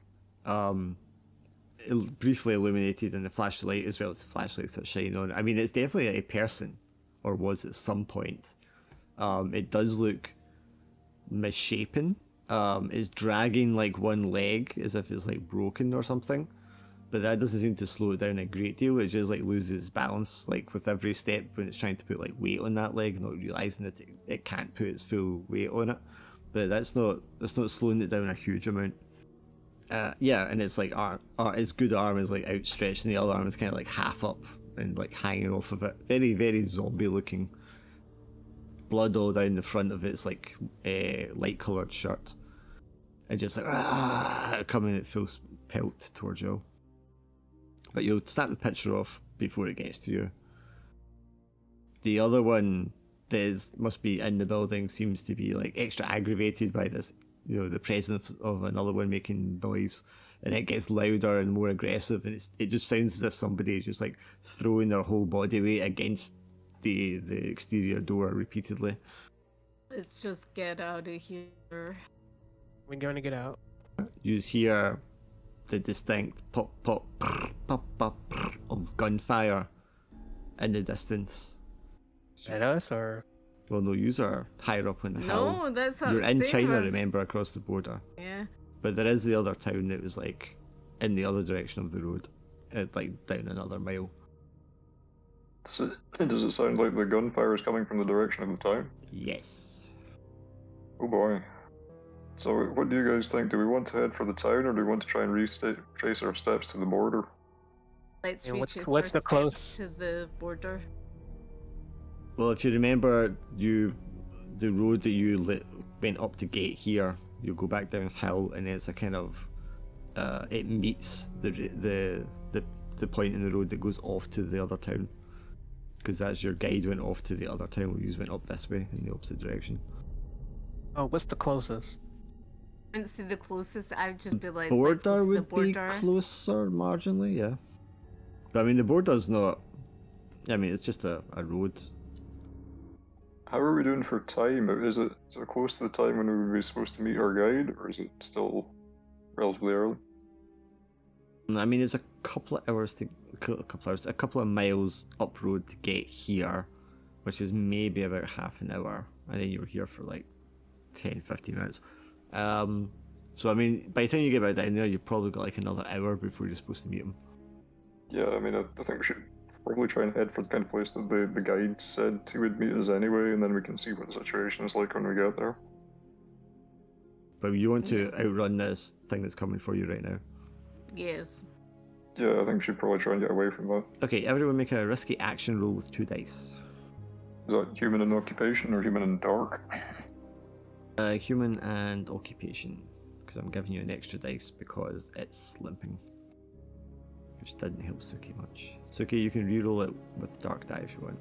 Briefly illuminated in the flashlight as well as the flashlights that shine on. I mean, it's definitely a person, or was at some point. It does look misshapen. It's dragging like one leg as if it's like broken or something, but that doesn't seem to slow it down a great deal. It just like loses balance like with every step when it's trying to put like weight on that leg, not realizing that it can't put its full weight on it. But that's not slowing it down a huge amount. Yeah, and it's like its good arm is like outstretched, and the other arm is kind of like half up and like hanging off of it. Very, very zombie looking. Blood all down the front of its like light coloured shirt, and just like coming at full pelt towards you. But you'll snap the picture off before it gets to you. The other one that must be in the building seems to be like extra aggravated by this, the presence of another one making noise, and it gets louder and more aggressive, and it just sounds as if somebody is just like throwing their whole body weight against the exterior door repeatedly. Let's just get out of here. We're going to get out. You hear the distinct pop, pop, prr, pop, pop, prr of gunfire in the distance. At us, or? Well, no, you are higher up on the hill. No, that's how You're in they China, were. remember, across the border. Yeah. But there is the other town that was like in the other direction of the road, like down another mile. Does it sound like the gunfire is coming from the direction of the town? Yes. Oh boy. So what do you guys think? Do we want to head for the town, or do we want to try and retrace our steps to the border? Let's And reach what's the close- to the border. Well, if you remember, the road that you went up to gate here, you go back downhill, and it's a kind of it meets the point in the road that goes off to the other town, because that's your guide went off to the other town. We just went up this way in the opposite direction. Oh, what's the closest? I wouldn't say the closest. I'd just be like, let's Border go to the would be border. closer marginally, yeah. But I mean, the border's not. I mean, it's just a road. How are we doing for time? Is it close to the time when we would be supposed to meet our guide, or is it still relatively early? I mean, it's a couple of miles up road to get here, which is maybe about half an hour. I think you were here for like 10-15 minutes. So I mean, by the time you get back down there, you've probably got like another hour before you're supposed to meet him. Yeah, I mean, I think we should probably try and head for the kind of place that the guide said he would meet us anyway, and then we can see what the situation is like when we get there. But you want to outrun this thing that's coming for you right now. Yes. Yeah, I think we should probably try and get away from that. Okay, everyone make a risky action roll with 2 dice. Is that human in occupation or human in dark? Human and occupation, because I'm giving you an extra dice because it's limping, which didn't help Suki much. Suki, you can reroll it with dark die if you want.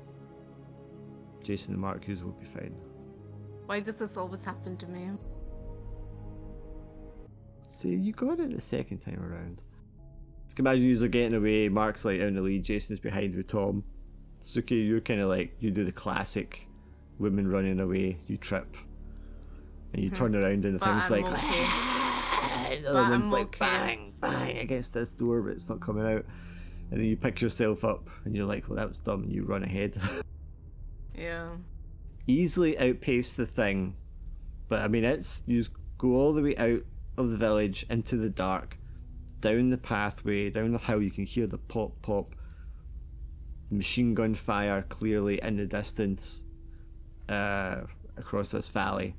Jason and Mark Hughes will be fine. Why does this always happen to me? See, you got it the second time around. Just imagine you're getting away, Mark's like out in the lead, Jason's behind with Tom. Suki, you're kind of like, you do the classic women running away, you trip. And you turn around and the But thing's I'm like, okay. the other But one's I'm like, okay. bang, bang against this door, but it's not coming out. And then you pick yourself up and you're like, well, that was dumb, and you run ahead. Yeah. Easily outpace the thing, but I mean, you go all the way out of the village into the dark, down the pathway, down the hill. You can hear the pop pop, machine gun fire clearly in the distance, across this valley.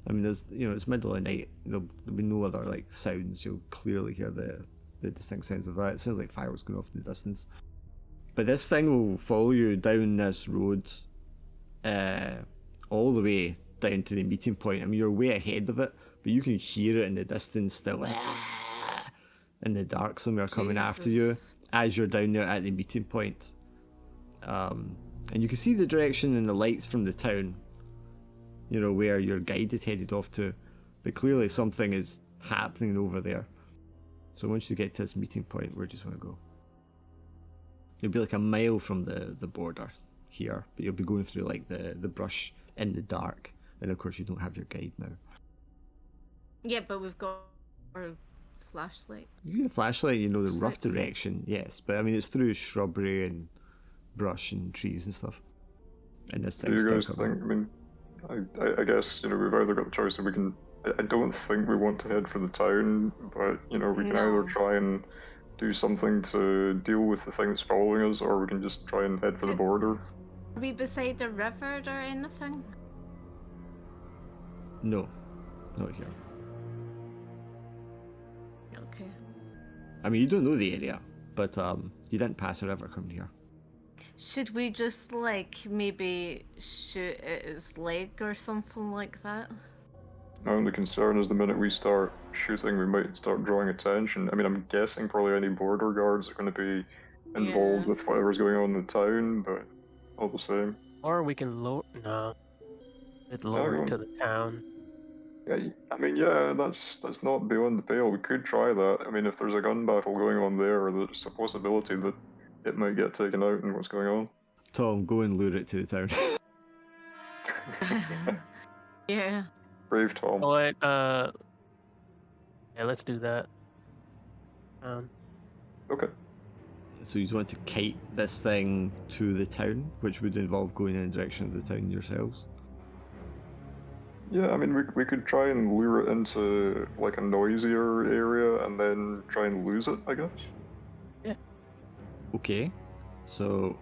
I mean, it's middle of the night. There'll be no other like sounds. You'll clearly hear the distinct sounds of that. It sounds like fireworks going off in the distance. But this thing will follow you down this road, all the way down to the meeting point. I mean, you're way ahead of it, but you can hear it in the distance still, in the dark somewhere coming after you as you're down there at the meeting point. And you can see the direction and the lights from the town, where your guide is headed off to, but clearly something is happening over there. So once you get to this meeting point, where do you just want to go? You'll be like a mile from the border here, but you'll be going through like the brush in the dark, and of course you don't have your guide now. Yeah, but we've got our flashlight. You get a flashlight, the rough direction, yes, but I mean it's through shrubbery and brush and trees and stuff. And this Do you guys think? I mean, I guess we've either got the choice that we can. I don't think we want to head for the town, but we can either try and do something to deal with the thing that's following us, or we can just try and head for the border. Are we beside a river or anything? No, not here. Okay. I mean, you don't know the area, but you didn't pass a river coming here. Should we just maybe shoot at its leg or something like that? My only concern is the minute we start shooting, we might start drawing attention. I mean, I'm guessing probably any border guards are going to be involved with whatever's going on in the town, but all the same. Or we can lower it to the town. Yeah, I mean, that's not beyond the pale. We could try that. I mean, if there's a gun battle going on there, there's a possibility that it might get taken out and what's going on. Tom, go and lure it to the town. Yeah. Brave Tom. But yeah, let's do that. Okay. So you want to kite this thing to the town, which would involve going in the direction of the town yourselves? Yeah, I mean, we could try and lure it into like a noisier area and then try and lose it, I guess. Yeah. Okay, so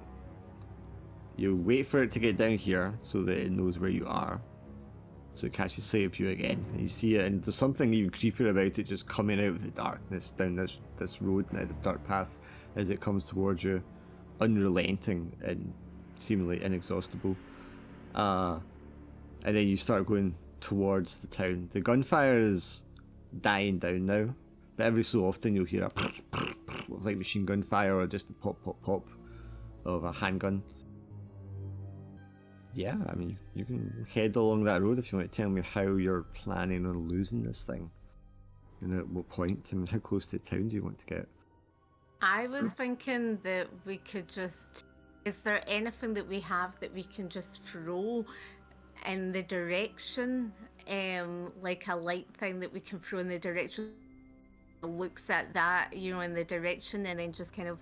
you wait for it to get down here so that it knows where you are, so it catches sight of you again. And you see it, and there's something even creepier about it just coming out of the darkness down this road now, this dark path, as it comes towards you, unrelenting and seemingly inexhaustible. And then you start going towards the town. The gunfire is dying down now, but every so often you'll hear a like machine gun fire or just a pop pop pop of a handgun. Yeah, I mean, you can head along that road if you want to tell me how you're planning on losing this thing. And at what point? I mean, how close to town do you want to get? I was thinking that we could just... Is there anything that we have that we can just throw in the direction? Like a light thing that we can throw in the direction? Looks at that, in the direction, and then just kind of...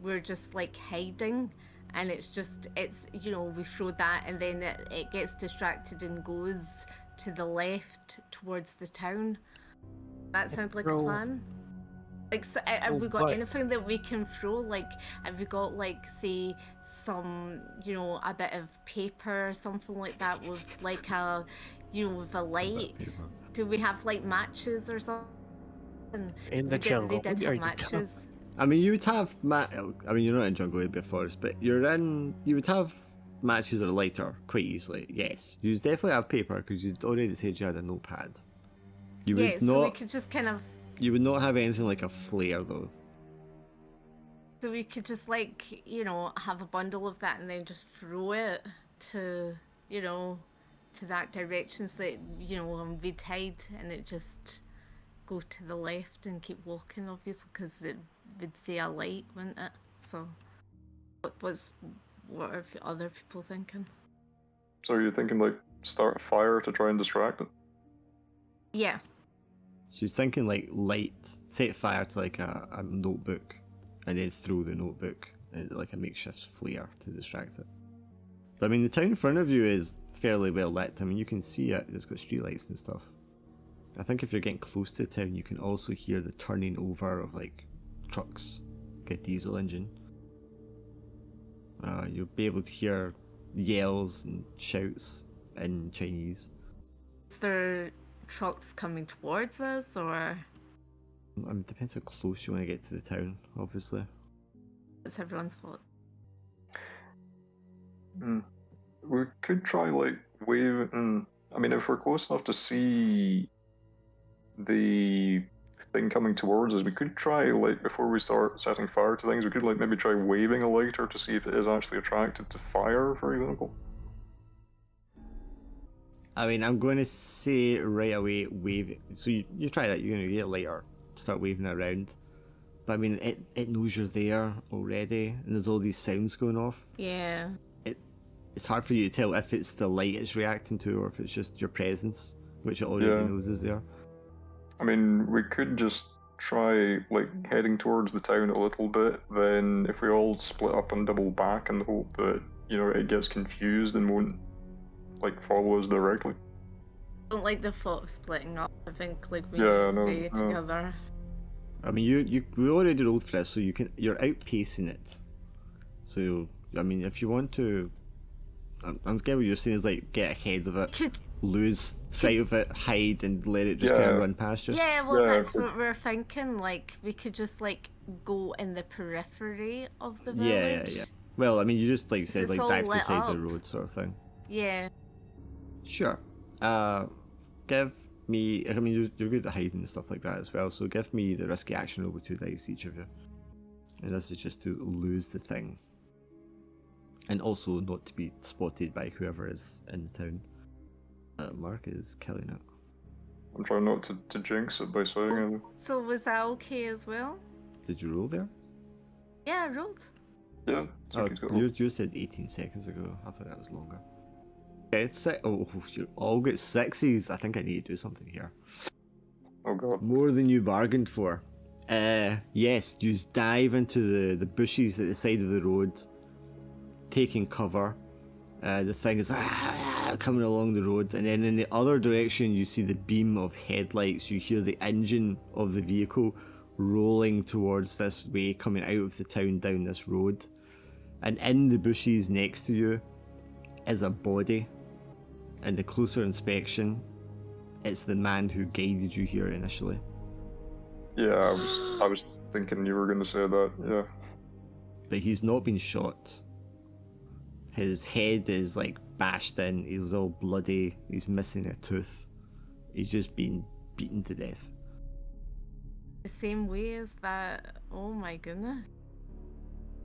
We're just like hiding. And it's we throw that, and then it gets distracted and goes to the left towards the town. That sounds like a plan. Like, so, have we got anything that we can throw? Like, have we got some, a bit of paper or something like that with like a, with a light? Do we have like matches or something? In the jungle. They did have matches. I mean, you would have I mean, you're not in jungle, it'd be a forest, but you would have matches that are lighter quite easily. Yes, you definitely have paper because you'd already said you had a notepad. You would so we could just kind of. You would not have anything like a flare though. So we could just have a bundle of that and then just throw it to to that direction so that we'd hide and it just go to the left and keep walking, obviously, because it would see a light, wouldn't it? So what are other people thinking? So you're thinking like start a fire to try and distract it? Yeah. She's thinking like light, set fire to like a notebook and then throw the notebook like a makeshift flare to distract it. I mean, the town in front of you is fairly well lit. I mean, you can see it. It's got streetlights and stuff. I think if you're getting close to the town, you can also hear the turning over of like trucks, like a diesel engine. You'll be able to hear yells and shouts in Chinese. Is there trucks coming towards us, or I mean, it depends how close you want to get to the town, obviously. it's everyone's fault? We could try like waving. I mean, if we're close enough to see the thing coming towards us, we could try like before we start setting fire to things. We could like maybe try waving a lighter to see if it is actually attracted to fire, for example. I mean, I'm going to say right away, wave. So you try that. You're going to get a lighter, start waving it around. But I mean, it knows you're there already, and there's all these sounds going off. Yeah. It's hard for you to tell if it's the light it's reacting to or if it's just your presence, which it already knows is there. I mean, we could just try like heading towards the town a little bit. Then, if we all split up and double back in the hope that it gets confused and won't like follow us directly. I don't like the thought of splitting up. I think like we Yeah, need to no, stay no. together. I mean, we already rolled for this, so you're outpacing it. So I mean, if you want to, I'm getting what you're saying is like get ahead of it, lose sight of it, hide, and let it just kind of run past you. Yeah, well, Yeah, that's what we're thinking. Like, we could just like go in the periphery of the village. Yeah. Well, I mean, you just like you said, It's like all back to the lit side of up. the road, sort of thing. Yeah. Sure. Give me. I mean, you're good at hiding and stuff like that as well. So give me the risky action roll with 2 dice each of you. And this is just to lose the thing, and also not to be spotted by whoever is in the town. Mark is killing it. I'm trying not to jinx it by saying anything. So was that okay as well? Did you roll there? Yeah, I rolled. Yeah, Oh, he's got one. you said 18 seconds ago. I thought that was longer. Okay, it's oh, you all get 60s. I think I need to do something here. Oh god. More than you bargained for. Yes, you dive into the bushes at the side of the road, taking cover. The thing is coming along the road, and then in the other direction you see the beam of headlights. You hear the engine of the vehicle rolling towards this way, coming out of the town down this road. And in the bushes next to you is a body. And the closer inspection, it's the man who guided you here initially. Yeah, I was thinking you were going to say that. Yeah. But he's not been shot. His head is like bashed in, he's all bloody, he's missing a tooth. He's just been beaten to death. The same way as that. Oh my goodness.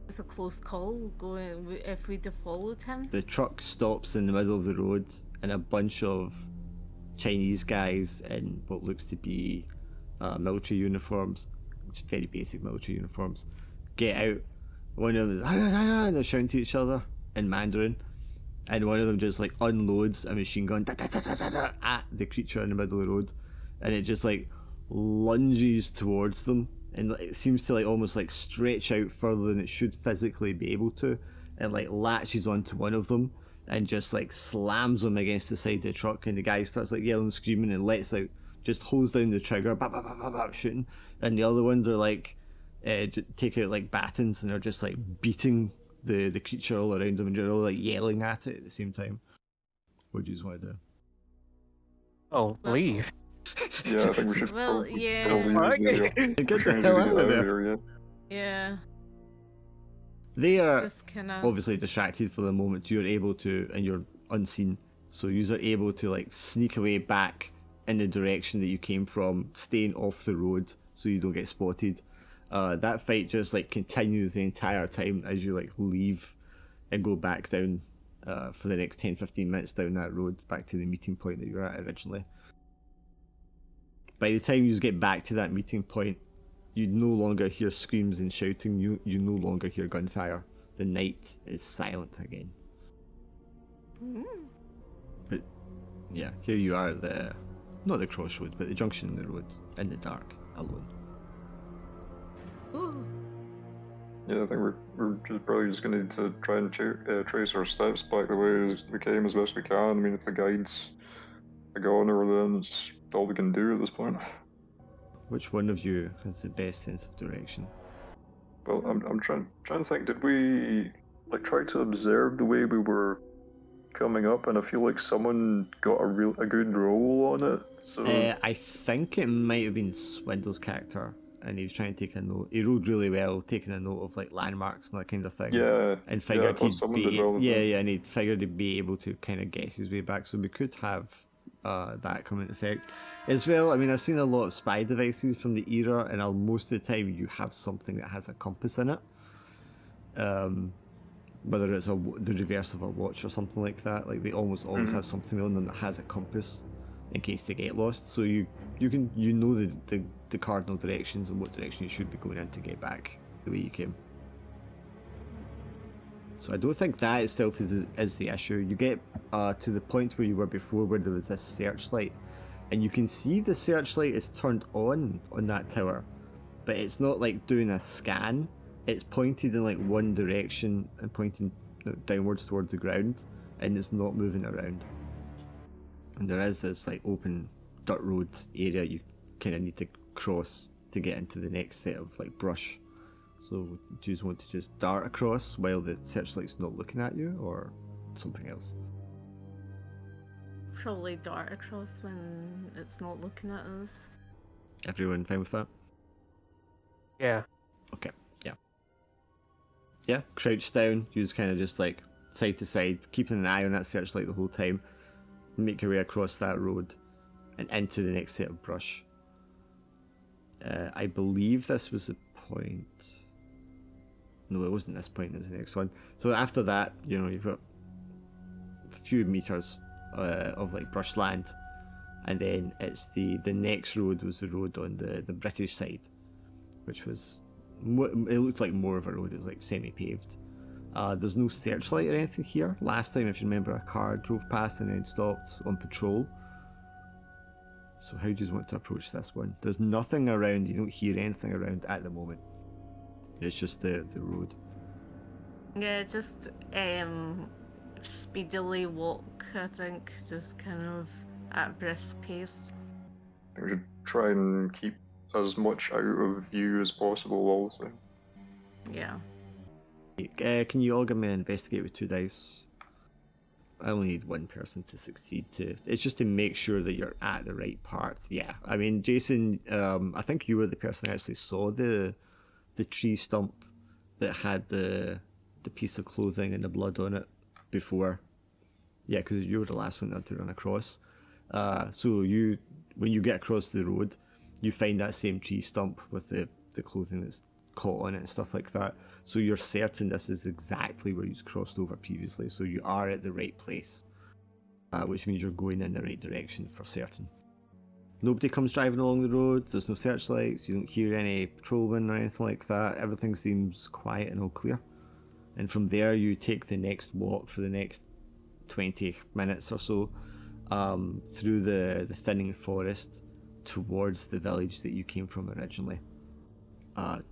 It's a close call going if we'd have followed him. The truck stops in the middle of the road, and a bunch of Chinese guys in what looks to be military uniforms, which very basic military uniforms, get out. One of them is, and they're shouting to each other in Mandarin, and one of them just like unloads a machine gun at the creature in the middle of the road, and it just like lunges towards them, and it seems to like almost like stretch out further than it should physically be able to, and like latches onto one of them and just like slams him against the side of the truck, and the guy starts like yelling, screaming, and lets out, just holds down the trigger, shooting, and the other ones are like take out like batons and are just like beating the creature all around them, and they're all like yelling at it at the same time. What do you want to do? Oh, leave. Yeah, I think we should Well, probably yeah. Get the hell out of there. here, Yeah. They are Just kinda obviously distracted for the moment. You're able to, and you're unseen, so you are able to like sneak away back in the direction that you came from, staying off the road so you don't get spotted. That fight just like continues the entire time as you like leave and go back down for the next 10-15 minutes down that road back to the meeting point that you were at originally. By the time you get back to that meeting point, you no longer hear screams and shouting, you no longer hear gunfire. The night is silent again. But yeah, here you are at the, not the crossroads, but the junction in the road, in the dark, alone. Ooh. Yeah, I think we're just probably just gonna need to try and trace our steps back the way we came as best we can. I mean, if the guides are gone or then it's all we can do at this point. Which one of you has the best sense of direction? Well, I'm trying to think. Did we like try to observe the way we were coming up? And I feel like someone got a good roll on it. So I think it might have been Swindle's character, and he was trying to take a note. He rolled really well, taking a note of like landmarks and that kind of thing. yeah, And I figured thought he'd someone be did well. yeah, and he figured he'd be able to kind of guess his way back. So we could have that come into effect as well. I mean, I've seen a lot of spy devices from the era, and most of the time you have something that has a compass in it. Whether it's the reverse of a watch or something like that, like they almost always have something on them that has a compass in case they get lost. So you know the cardinal directions and what direction you should be going in to get back the way you came. So I don't think that itself is the issue. You get to the point where you were before, where there was this searchlight, and you can see the searchlight is turned on that tower, but it's not like doing a scan. It's pointed in like one direction and pointing downwards towards the ground, and it's not moving around. And there is this like open dirt road area you kind of need to cross to get into the next set of like brush. So do you just want to just dart across while the searchlight's not looking at you, or something else? Probably dart across when it's not looking at us. Everyone fine with that? Yeah. Okay, yeah. Yeah, crouch down, you just kind of just like side to side, keeping an eye on that searchlight the whole time. Make your way across that road and into the next set of brush. I believe this was the point. No, it wasn't this point, it was the next one. So after that, you know, you've got a few meters of like brushland, and then it's the next road was the road on the British side, which was, it looked like more of a road, it was like semi-paved. There's no searchlight or anything here. Last time, if you remember, a car drove past and then stopped on patrol. So how do you want to approach this one? There's nothing around, you don't hear anything around at the moment. It's just the road. Yeah, just speedily walk, I think, just kind of at a brisk pace. I think we should try and keep as much out of view as possible all the time. Yeah. Can you all give me an investigate with 2 dice? I only need one person to succeed to. It's just to make sure that you're at the right part. Yeah, I mean, Jason, I think you were the person that actually saw the tree stump that had the piece of clothing and the blood on it before. Yeah, because you were the last one to run across. So when you get across the road, you find that same tree stump with the clothing that's caught on it and stuff like that. So you're certain this is exactly where you've crossed over previously. So you are at the right place, which means you're going in the right direction for certain. Nobody comes driving along the road. There's no searchlights. You don't hear any patrolmen or anything like that. Everything seems quiet and all clear. And from there, you take the next walk for the next 20 minutes or so through the thinning forest towards the village that you came from originally.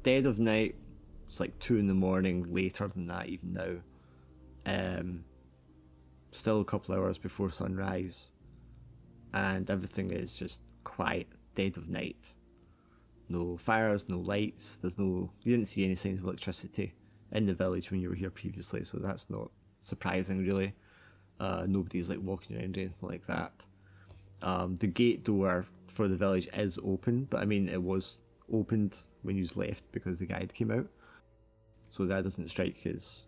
Dead of night. It's like 2 a.m, later than that even now. Still a couple hours before sunrise, and everything is just quiet, dead of night. No fires, no lights. You didn't see any signs of electricity in the village when you were here previously, so that's not surprising really. Nobody's like walking around or anything like that. The gate door for the village is open, but I mean it was opened when you left because the guide came out. So that doesn't strike as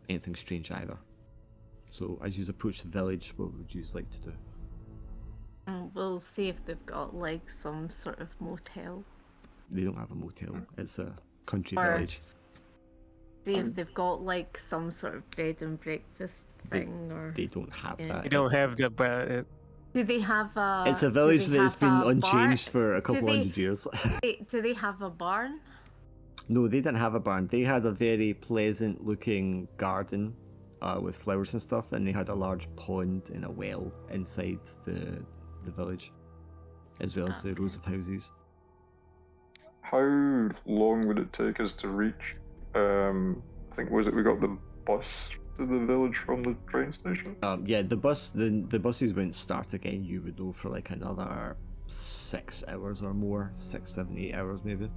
anything strange either. So as you approach the village, what would you like to do? We'll see if they've got like some sort of motel. They don't have a motel. It's a country Or- village. See if they've got like some sort of bed and breakfast thing, or They don't have Yeah. that. You don't It's- have the but do they have a? It's a do village they that's have been a unchanged barn? for a couple they- hundred years. Do they have a barn? No, they didn't have a barn. They had a very pleasant looking garden with flowers and stuff, and they had a large pond and a well inside the village, as well as the rows of houses. how long would it take us to reach? I think was it we got the bus to the village from the train station? Yeah, the buses wouldn't start again. You would know for like another 6 hours or more, 6, 7, 8 hours maybe.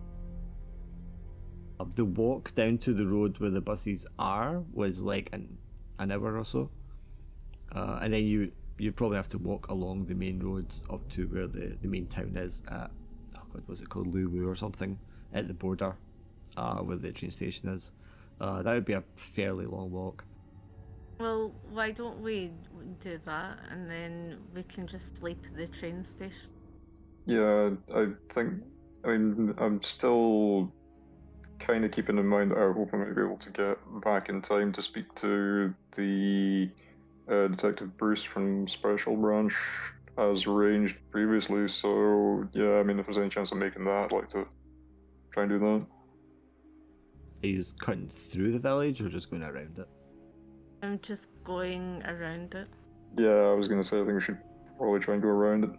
The walk down to the road where the buses are was like an hour or so, and then you probably have to walk along the main roads up to where the main town is at, oh god, was it called Luwu or something, at the border, where the train station is. That would be a fairly long walk. Well, why don't we do that and then we can just sleep at the train station? Yeah, I think. I mean, I'm still kind of keeping in mind that I hope I might be able to get back in time to speak to the Detective Bruce from Special Branch as arranged previously. So yeah, I mean, if there's any chance of making that, I'd like to try and do that. He's cutting through the village or just going around it? I'm just going around it. Yeah, I was gonna say I think we should probably try and go around it.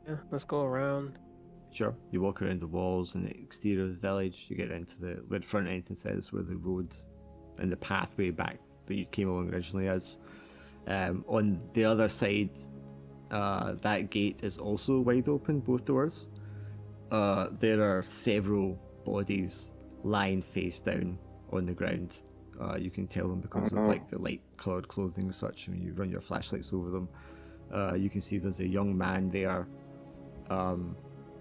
Yeah, let's go around. Sure. You walk around the walls and the exterior of the village. You get into where the front entrance is, where the road and the pathway back that you came along originally is. On the other side, that gate is also wide open, both doors. There are several bodies lying face down on the ground. You can tell them because of like the light coloured clothing and such. When you run your flashlights over them, you can see there's a young man there.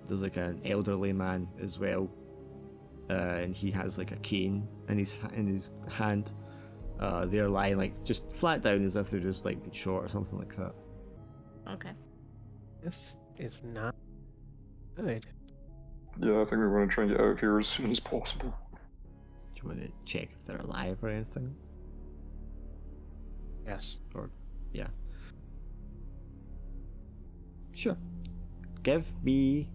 There's like an elderly man as well, and he has like a cane in his hand. They're lying like just flat down as if they're just like been shot or something like that. Okay. This is not good. Yeah, I think we want to try and get out of here as soon as possible. Do you want to check if they're alive or anything? Yes. Or yeah. Sure. Give me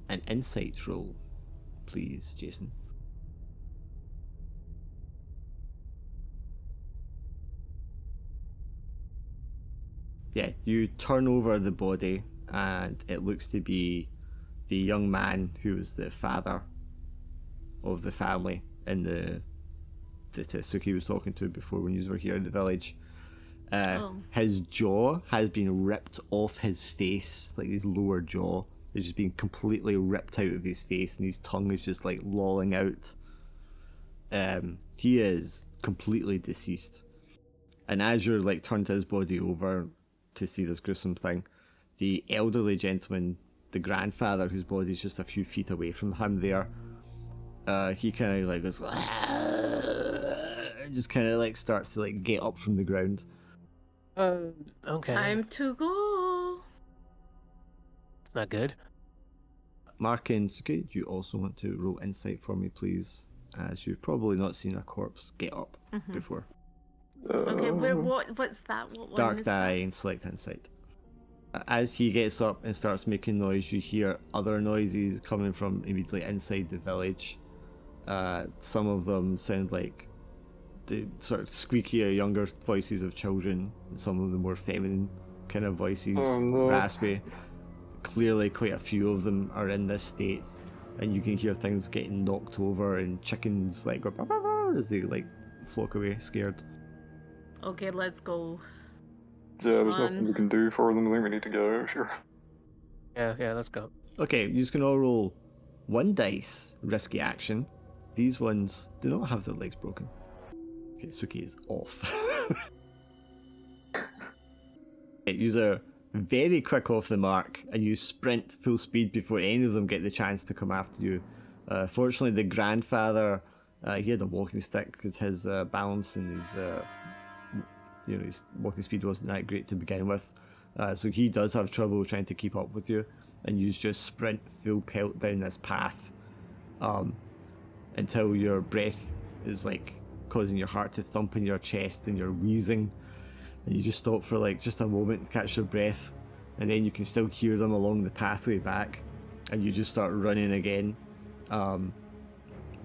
an insight roll, please, Jason. Yeah, you turn over the body and it looks to be the young man who was the father of the family in that Suki was talking to before when you were here in the village. His jaw has been ripped off his face, like his lower jaw is just being completely ripped out of his face, and his tongue is just like lolling out. He is completely deceased, and as you're like turned his body over to see this gruesome thing, the elderly gentleman, the grandfather whose body is just a few feet away from him there, he kind of like goes, just kind of like starts to like get up from the ground. Okay. Time to go. Not good. Mark and Suki, do you also want to roll insight for me, please? As you've probably not seen a corpse get up before. Okay, what's that? What one Dark is die and select insight. As he gets up and starts making noise, you hear other noises coming from immediately inside the village. Some of them sound like the sort of squeakier, younger voices of children, and some of the more feminine kind of voices, raspy. Clearly, quite a few of them are in this state, and you can hear things getting knocked over and chickens like go bah, bah, bah, as they like flock away, scared. Okay, let's go. Yeah, there's nothing we can do for them. I think we need to get out of here. Yeah, let's go. Okay, you just can all roll 1 dice, risky action. These ones do not have their legs broken. Okay, Suki is off. You are very quick off the mark, and you sprint full speed before any of them get the chance to come after you. Fortunately, the grandfather, he had a walking stick because his balance and his walking speed wasn't that great to begin with. So he does have trouble trying to keep up with you, and you just sprint full pelt down this path until your breath is like causing your heart to thump in your chest and you're wheezing, and you just stop for like just a moment to catch your breath, and then you can still hear them along the pathway back, and you just start running again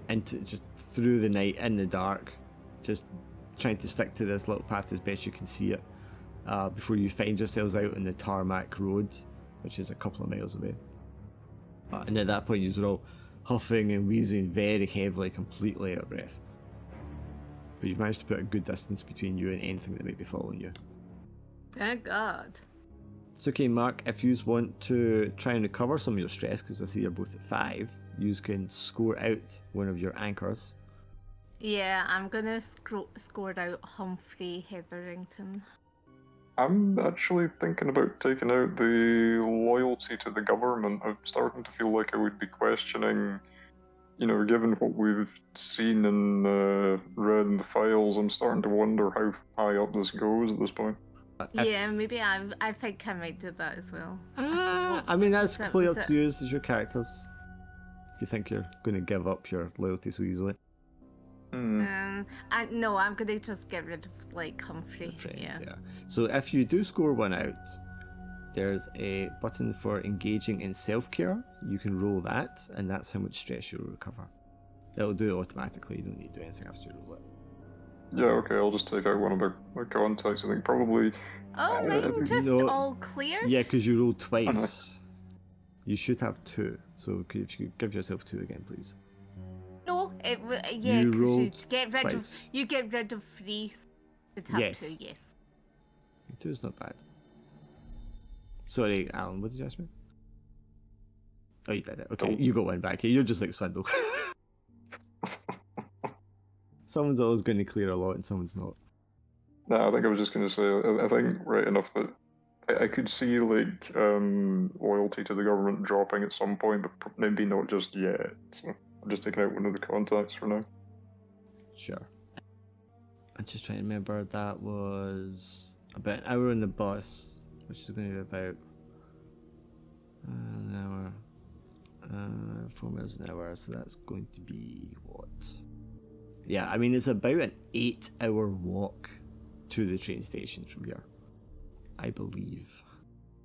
into just through the night in the dark, just trying to stick to this little path as best you can see it before you find yourselves out on the tarmac road, which is a couple of miles away. And at that point you all huffing and wheezing very heavily, completely out of breath. But you've managed to put a good distance between you and anything that might be following you. Thank God. It's okay, Mark, if you want to try and recover some of your stress, because I see you're both at 5, you can score out one of your anchors. Yeah, I'm gonna score out Humphrey Hetherington. I'm actually thinking about taking out the loyalty to the government. I'm starting to feel like I would be questioning, given what we've seen and read in the files, I'm starting to wonder how high up this goes at this point. Yeah, maybe I think I might do that as well. I mean, that's completely up to you. This is your characters. If you think you're going to give up your loyalty so easily. Hmm. I'm gonna just get rid of like Humphrey. Yeah. So if you do score one out, there's a button for engaging in self-care. You can roll that, and that's how much stress you'll recover. It'll do it automatically. You don't need to do anything after you roll it. Yeah, okay, I'll just take out one of my contacts. I think probably. Oh, mine just all cleared? Yeah, because you rolled twice. You should have 2. So if you could give yourself 2 again, please. No, You rolled you get rid of 3. So you'd have Yes. 2, yes. 2 is not bad. Sorry, Alan, what did you ask me? Oh, you did it. Okay, you got one back. You're just like Swindle. Someone's always going to clear a lot and someone's not. No, I think I was just going to say, I think right enough that I could see like loyalty to the government dropping at some point, but maybe not just yet. So I'm just taking out one of the contacts for now. Sure. I'm just trying to remember, that was about an hour on the bus, which is going to be about an hour. 4 miles an hour, so that's going to be what? Yeah, I mean, it's about an 8-hour walk to the train station from here, I believe.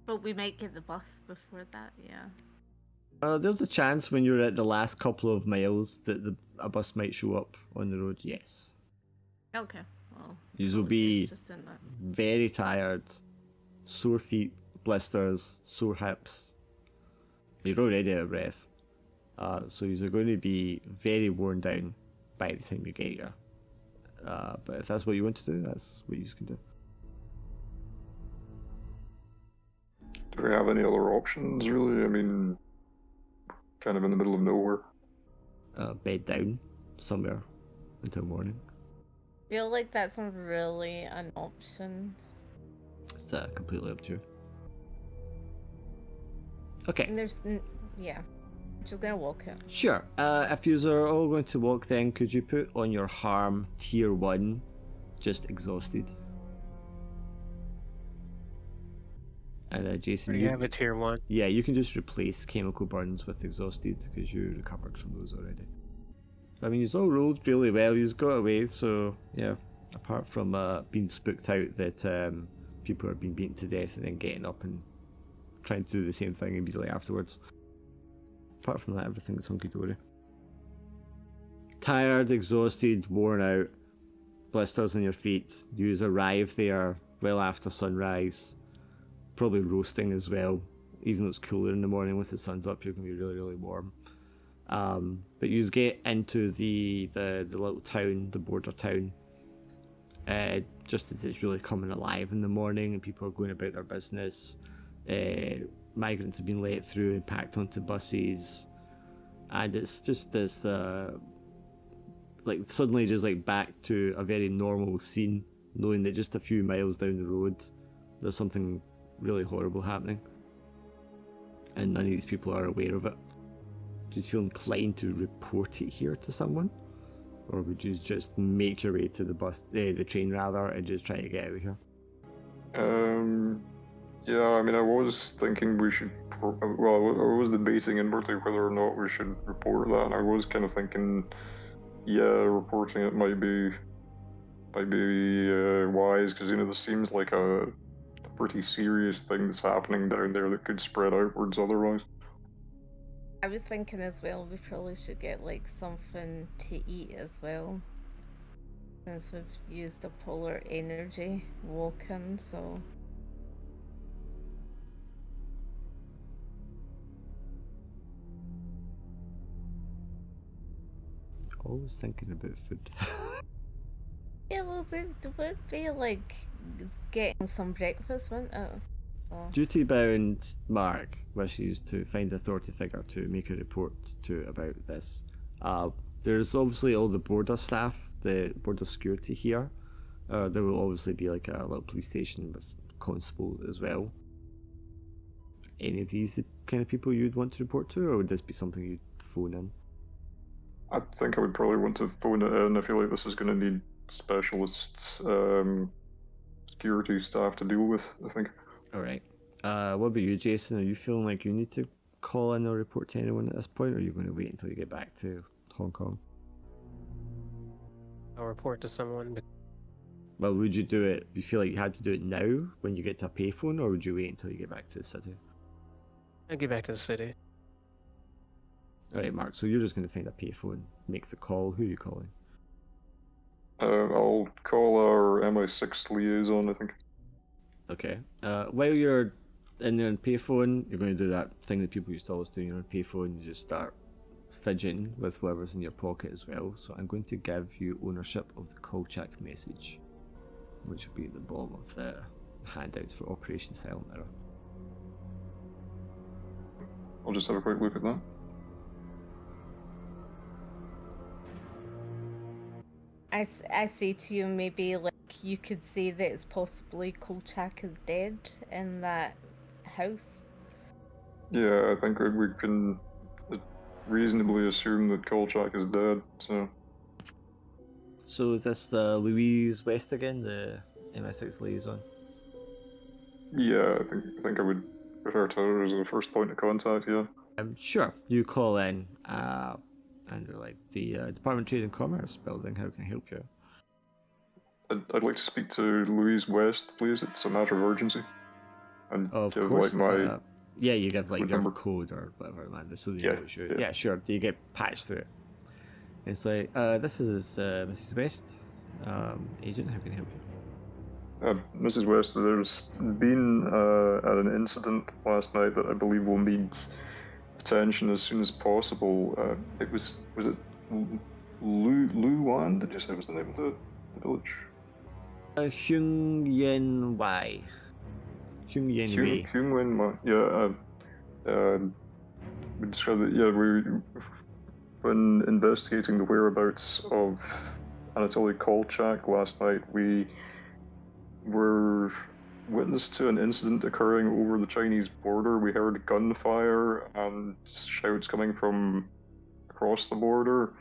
But we might get the bus before that, yeah. There's a chance when you're at the last couple of miles that a bus might show up on the road, yes. Okay, well. You will be very tired, sore feet, blisters, sore hips. You're already out of breath. So you're going to be very worn down by the time you get here. But if that's what you want to do, that's what you can do. Do we have any other options, really? I mean, kind of in the middle of nowhere. Bed down somewhere until morning. I feel like that's not really an option. It's completely up to you. Okay. And there's, yeah. Just gonna walk it. Sure. If you are all going to walk, then could you put on your harm tier 1, just exhausted? And Jason, you have a tier 1. Yeah, you can just replace chemical burns with exhausted because you recovered from those already. I mean, you've all rolled really well. You've got away, so yeah. Apart from being spooked out that people are being beaten to death and then getting up and trying to do the same thing immediately afterwards. Apart from that, everything's hunky-dory. Tired, exhausted, worn out, blisters on your feet. You arrive there well after sunrise. Probably roasting as well. Even though it's cooler in the morning, once the sun's up, you're going to be really, really warm. But you get into the little town, the border town, just as it's really coming alive in the morning and people are going about their business. Migrants have been let through and packed onto buses, and it's just this like suddenly just like back to a very normal scene, knowing that just a few miles down the road there's something really horrible happening and none of these people are aware of it. Do you feel inclined to report it here to someone, or would you just make your way to the train rather, and just try to get out of here? Yeah, I mean, I was thinking we should. I was debating inwardly whether or not we should report that, and I was kind of thinking, yeah, reporting it might be wise, because this seems like a pretty serious thing that's happening down there that could spread outwards otherwise. I was thinking as well, we probably should get like something to eat as well, since we've used the polar energy walking, so. Always thinking about food. Yeah, well, they would be like getting some breakfast, wouldn't it? So. Duty-bound Mark wishes to find an authority figure to make a report to about this. There's obviously all the border staff, the border security here. There will obviously be like a little police station with constable as well. Any of these the kind of people you'd want to report to, or would this be something you'd phone in? I think I would probably want to phone it in. I feel like this is going to need specialist security staff to deal with, I think. Alright. What about you, Jason? Are you feeling like you need to call in or report to anyone at this point, or are you going to wait until you get back to Hong Kong? I'll report to someone. Well, would you do it? You feel like you had to do it now when you get to a payphone, or would you wait until you get back to the city? I'll get back to the city. Alright, Mark, so you're just going to find a payphone, make the call. Who are you calling? I'll call our MI6 liaison, I think. Okay. While you're in your payphone, you're going to do that thing that people used to always do in your payphone. You just start fidgeting with whatever's in your pocket as well. So I'm going to give you ownership of the Kolchak message, which will be at the bottom of the handouts for Operation Silent Mirror. I'll just have a quick look at that. I say to you, maybe like you could say that it's possibly Kolchak is dead in that house. Yeah, I think we can reasonably assume that Kolchak is dead, so... So is this the Louise West again, the MI6 liaison? Yeah, I think I would refer to her as a first point of contact, yeah. Sure. You call in, and they're like, the Department of Trade and Commerce building, how can I help you? I'd like to speak to Louise West, please. It's a matter of urgency. And Of give, course. like, my... yeah, you give like your number. code or whatever, man, so they Yeah, know it's you. yeah. Yeah, sure. You get patched through it. It's like, this is Mrs. West, agent. How can I help you? Mrs. West, there's been an incident last night that I believe will need attention as soon as possible. It was it Luan? Did you say was the name of the village? Hyung Yen Wei. Hyung Yen Wei. Hyung Wen Ma. Yeah. We described it. Yeah, when investigating the whereabouts of Anatoly Kolchak last night, we were witness to an incident occurring over the Chinese border. We heard gunfire and shouts coming from across the border.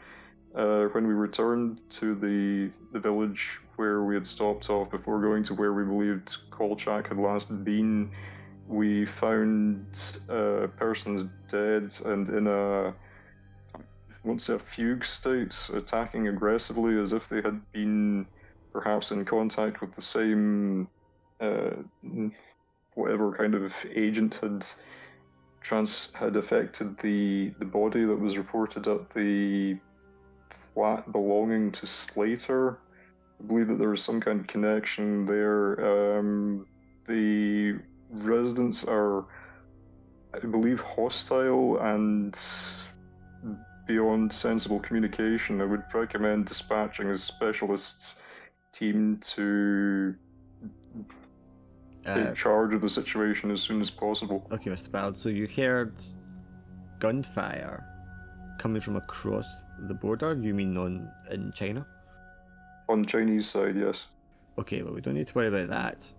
When we returned to the village where we had stopped off before going to where we believed Kolchak had last been, we found persons dead and in a, I won't say a fugue state, attacking aggressively as if they had been perhaps in contact with the same whatever kind of agent had affected the body that was reported at the flat belonging to Slater. I believe that there was some kind of connection there. The residents are, I believe, hostile and beyond sensible communication. I would recommend dispatching a specialist team to take charge of the situation as soon as possible. Okay, Mr. Ballard, so you heard gunfire coming from across the border? You mean in China? On the Chinese side, yes. Okay, well, we don't need to worry about that.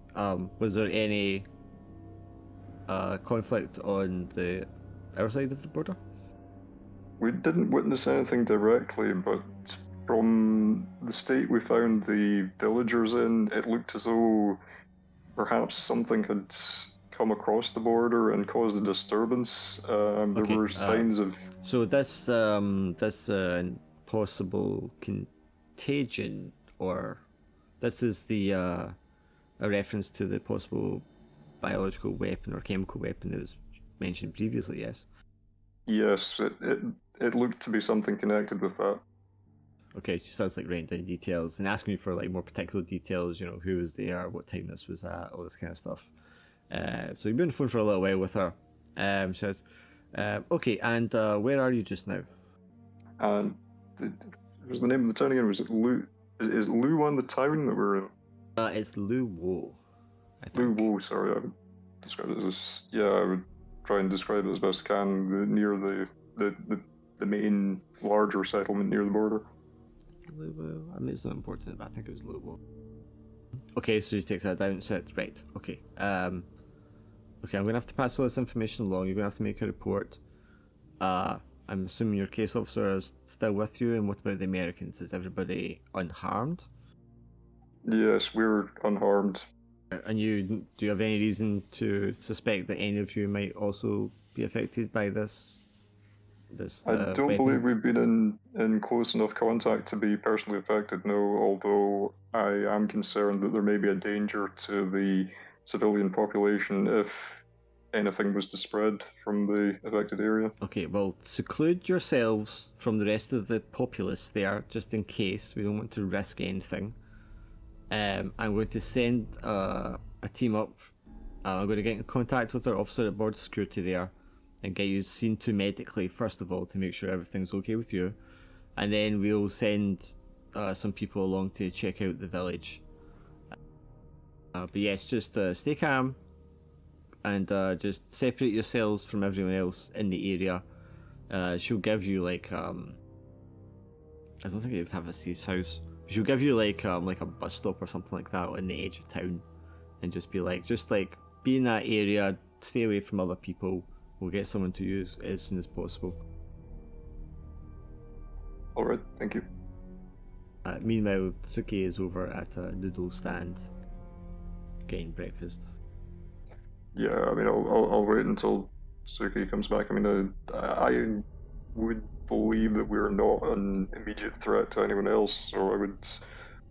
Was there any conflict on the other side of the border? We didn't witness anything directly, but from the state we found the villagers in, it looked as though perhaps something had come across the border and caused a disturbance. There were signs of... So this possible contagion, or this is the a reference to the possible biological weapon or chemical weapon that was mentioned previously, yes? Yes, it looked to be something connected with that. Okay, she sounds like writing down details and asking me for like more particular details, you know, who was there, what time this was at, all this kind of stuff. So you've been on the phone for a little while with her. She says, okay, and where are you just now? And was the name of the town again? Was it Lu? Is Lu on the town that we're in? It's Lu Wo, I Lu think. Wo, sorry, I would describe it as I would try and describe it as best I can, near the main larger settlement near the border. Lu Wo. I mean, it's not important, but I think it was Lu Wo. Okay, so he takes that down and says, right, okay. Okay, I'm going to have to pass all this information along. You're going to have to make a report. I'm assuming your case officer is still with you, and what about the Americans? Is everybody unharmed? Yes, we're unharmed. And do you have any reason to suspect that any of you might also be affected by this? I don't weapon? believe we've been in close enough contact to be personally affected, no, although I am concerned that there may be a danger to the civilian population if anything was to spread from the affected area. Okay, well, seclude yourselves from the rest of the populace there, just in case. We don't want to risk anything. I'm going to send a team up. I'm going to get in contact with our officer at border security there and get you seen to medically, first of all, to make sure everything's okay with you. And then we'll send some people along to check out the village. But yes, just stay calm and just separate yourselves from everyone else in the area. She'll give you like I don't think you'd have a safe house. She'll give you like a bus stop or something like that on the edge of town, and just be like be in that area, stay away from other people. We'll get someone to you as soon as possible. All right, thank you. Meanwhile, Suki is over at a noodle stand getting breakfast. Yeah, I mean, I'll wait until Suki comes back. I mean, I would believe that we're not an immediate threat to anyone else, so I would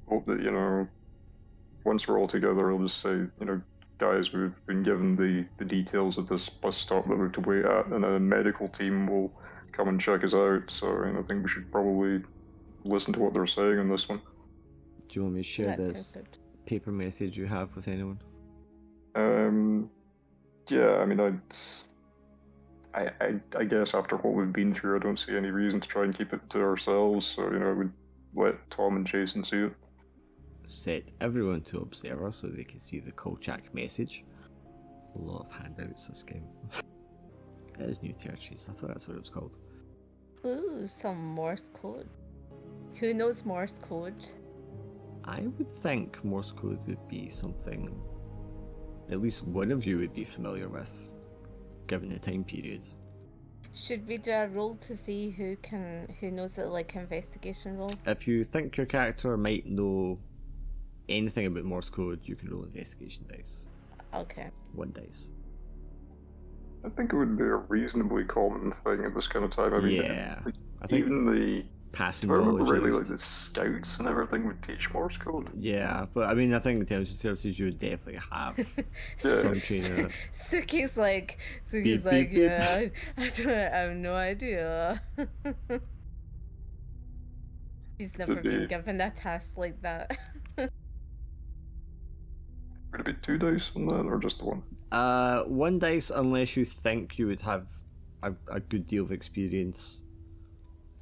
hope that, once we're all together, I'll just say, guys, we've been given the details of this bus stop that we're to wait at, and a medical team will come and check us out, so I think we should probably listen to what they're saying on this one. Do you want me to share That this sounds good. paper message you have with anyone? Yeah, I mean, I guess after what we've been through, I don't see any reason to try and keep it to ourselves, so, I would let Tom and Jason see it. Set everyone to observer so they can see the Kolchak message. A lot of handouts this game. It is new territories, I thought that's what it was called. Ooh, some Morse code. Who knows Morse code? I would think Morse code would be something at least one of you would be familiar with, given the time period. Should we do a roll to see who knows it, like investigation roll? If you think your character might know anything about Morse code, you can roll investigation dice. Okay. 1 dice. I think it would be a reasonably common thing at this kind of time. I mean, Yeah, I think even the passing I remember knowledge. really, at like least. the scouts and everything would teach Morse code. Yeah, but I mean, I think intelligence services you would definitely have Yeah. some training in it. Suki's like, Beep, beep, beep. yeah, I have no idea. She's never been be- given a task like that. Would it be 2 dice on that, or just the 1? 1 dice unless you think you would have a good deal of experience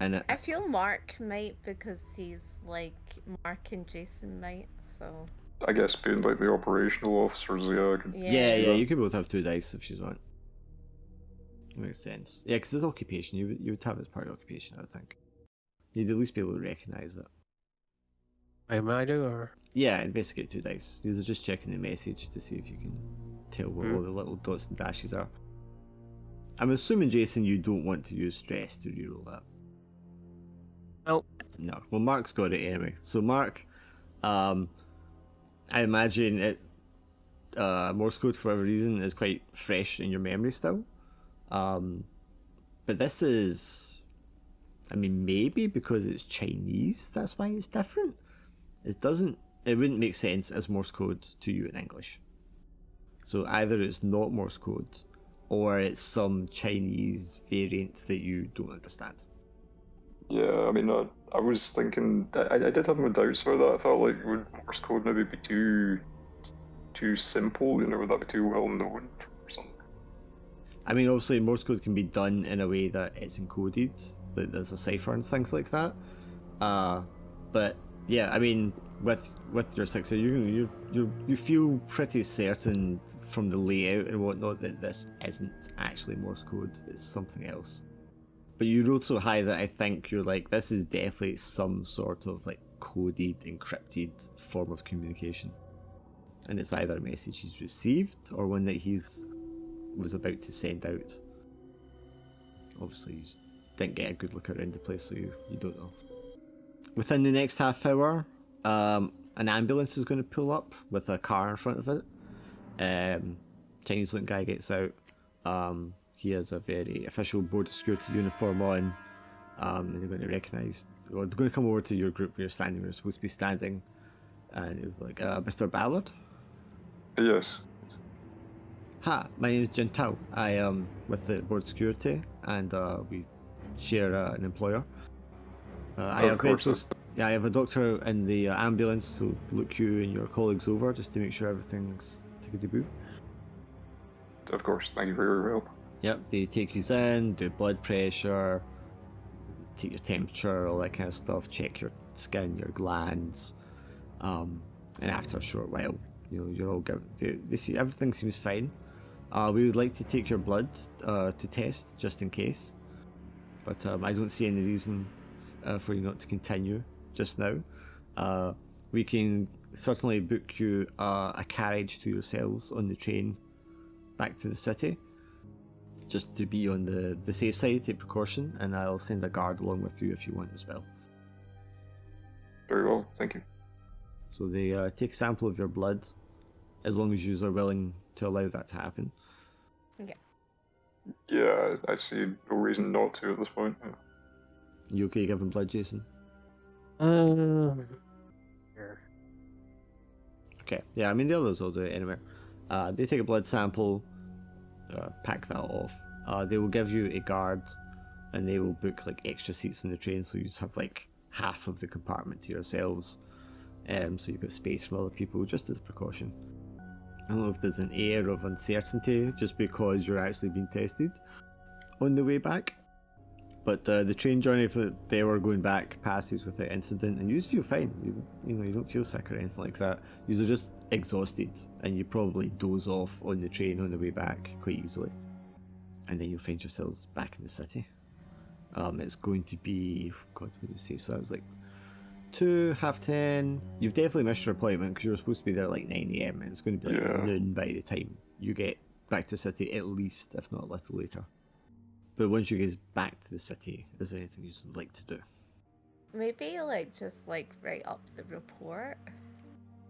in it. I feel Mark might, because he's like, Mark and Jason might, so. I guess being like the operational officers, yeah, I could Yeah, see yeah, that. you could both have 2 dice if you want. Makes sense. Yeah, because it's occupation. You would have it as part of occupation, I would think. You'd at least be able to recognise it. Am I do or? Yeah, investigate 2 dice. These are just checking the message to see if you can tell what all the little dots and dashes are. I'm assuming, Jason, you don't want to use stress to reroll that. Nope. No. Well, Mark's got it anyway. So, Mark, I imagine it. Morse code, for whatever reason, is quite fresh in your memory still. But this is, I mean, maybe because it's Chinese, that's why it's different. It wouldn't make sense as Morse code to you in English. So either it's not Morse code, or it's some Chinese variant that you don't understand. Yeah, I mean, I was thinking, I did have my doubts about that. I thought, like, would Morse code maybe be too simple? Would that be too well known or something? I mean, obviously, Morse code can be done in a way that it's encoded, that there's a cipher and things like that. But yeah, I mean, with your 6, you feel pretty certain from the layout and whatnot that this isn't actually Morse code. It's something else. But you rolled so high that I think you're like, this is definitely some sort of like coded, encrypted form of communication. And it's either a message he's received or one that was about to send out. Obviously, you didn't get a good look around the place, so you don't know. Within the next half hour, an ambulance is going to pull up with a car in front of it. Chinese looking guy gets out. He has a very official board of security uniform on. And they're going to recognise, or they're going to come over to your group where you're standing, where you're supposed to be standing. And it was like, Mr. Ballard? Yes. Hi, my name is Jintal. I am with the board of security, and we share an employer. I have a doctor in the ambulance to look you and your colleagues over just to make sure everything's tickety-boo. Of course, thank you for your help. Yep, they take you in, do blood pressure, take your temperature, all that kind of stuff, check your skin, your glands, and after a short while, you're all good. They see everything seems fine. We would like to take your blood to test just in case, but I don't see any reason for you not to continue just now. We can certainly book you a carriage to yourselves on the train back to the city, just to be on the safe side, take precaution, and I'll send a guard along with you if you want as well. Very well, thank you. So they take a sample of your blood, as long as you are willing to allow that to happen. Yeah. Yeah, I see no reason not to at this point. You okay giving blood, Jason? Sure. Okay, yeah, I mean the others will do it anyway. They take a blood sample, pack that off. They will give you a guard, and they will book like extra seats on the train, so you just have like half of the compartment to yourselves. So you've got space for other people, just as a precaution. I don't know if there's an air of uncertainty just because you're actually being tested on the way back. But the train journey that they were going back passes without incident, and you just feel fine. You don't feel sick or anything like that. You're just exhausted, and you probably doze off on the train on the way back quite easily. And then you'll find yourselves back in the city. It's going to be, God, what did you say? So I was like 2, 10:30. You've definitely missed your appointment because you were supposed to be there at like 9 AM, and it's going to be like noon by the time you get back to the city, at least, if not a little later. But once you get back to the city, is there anything you'd like to do? Maybe just write up the report,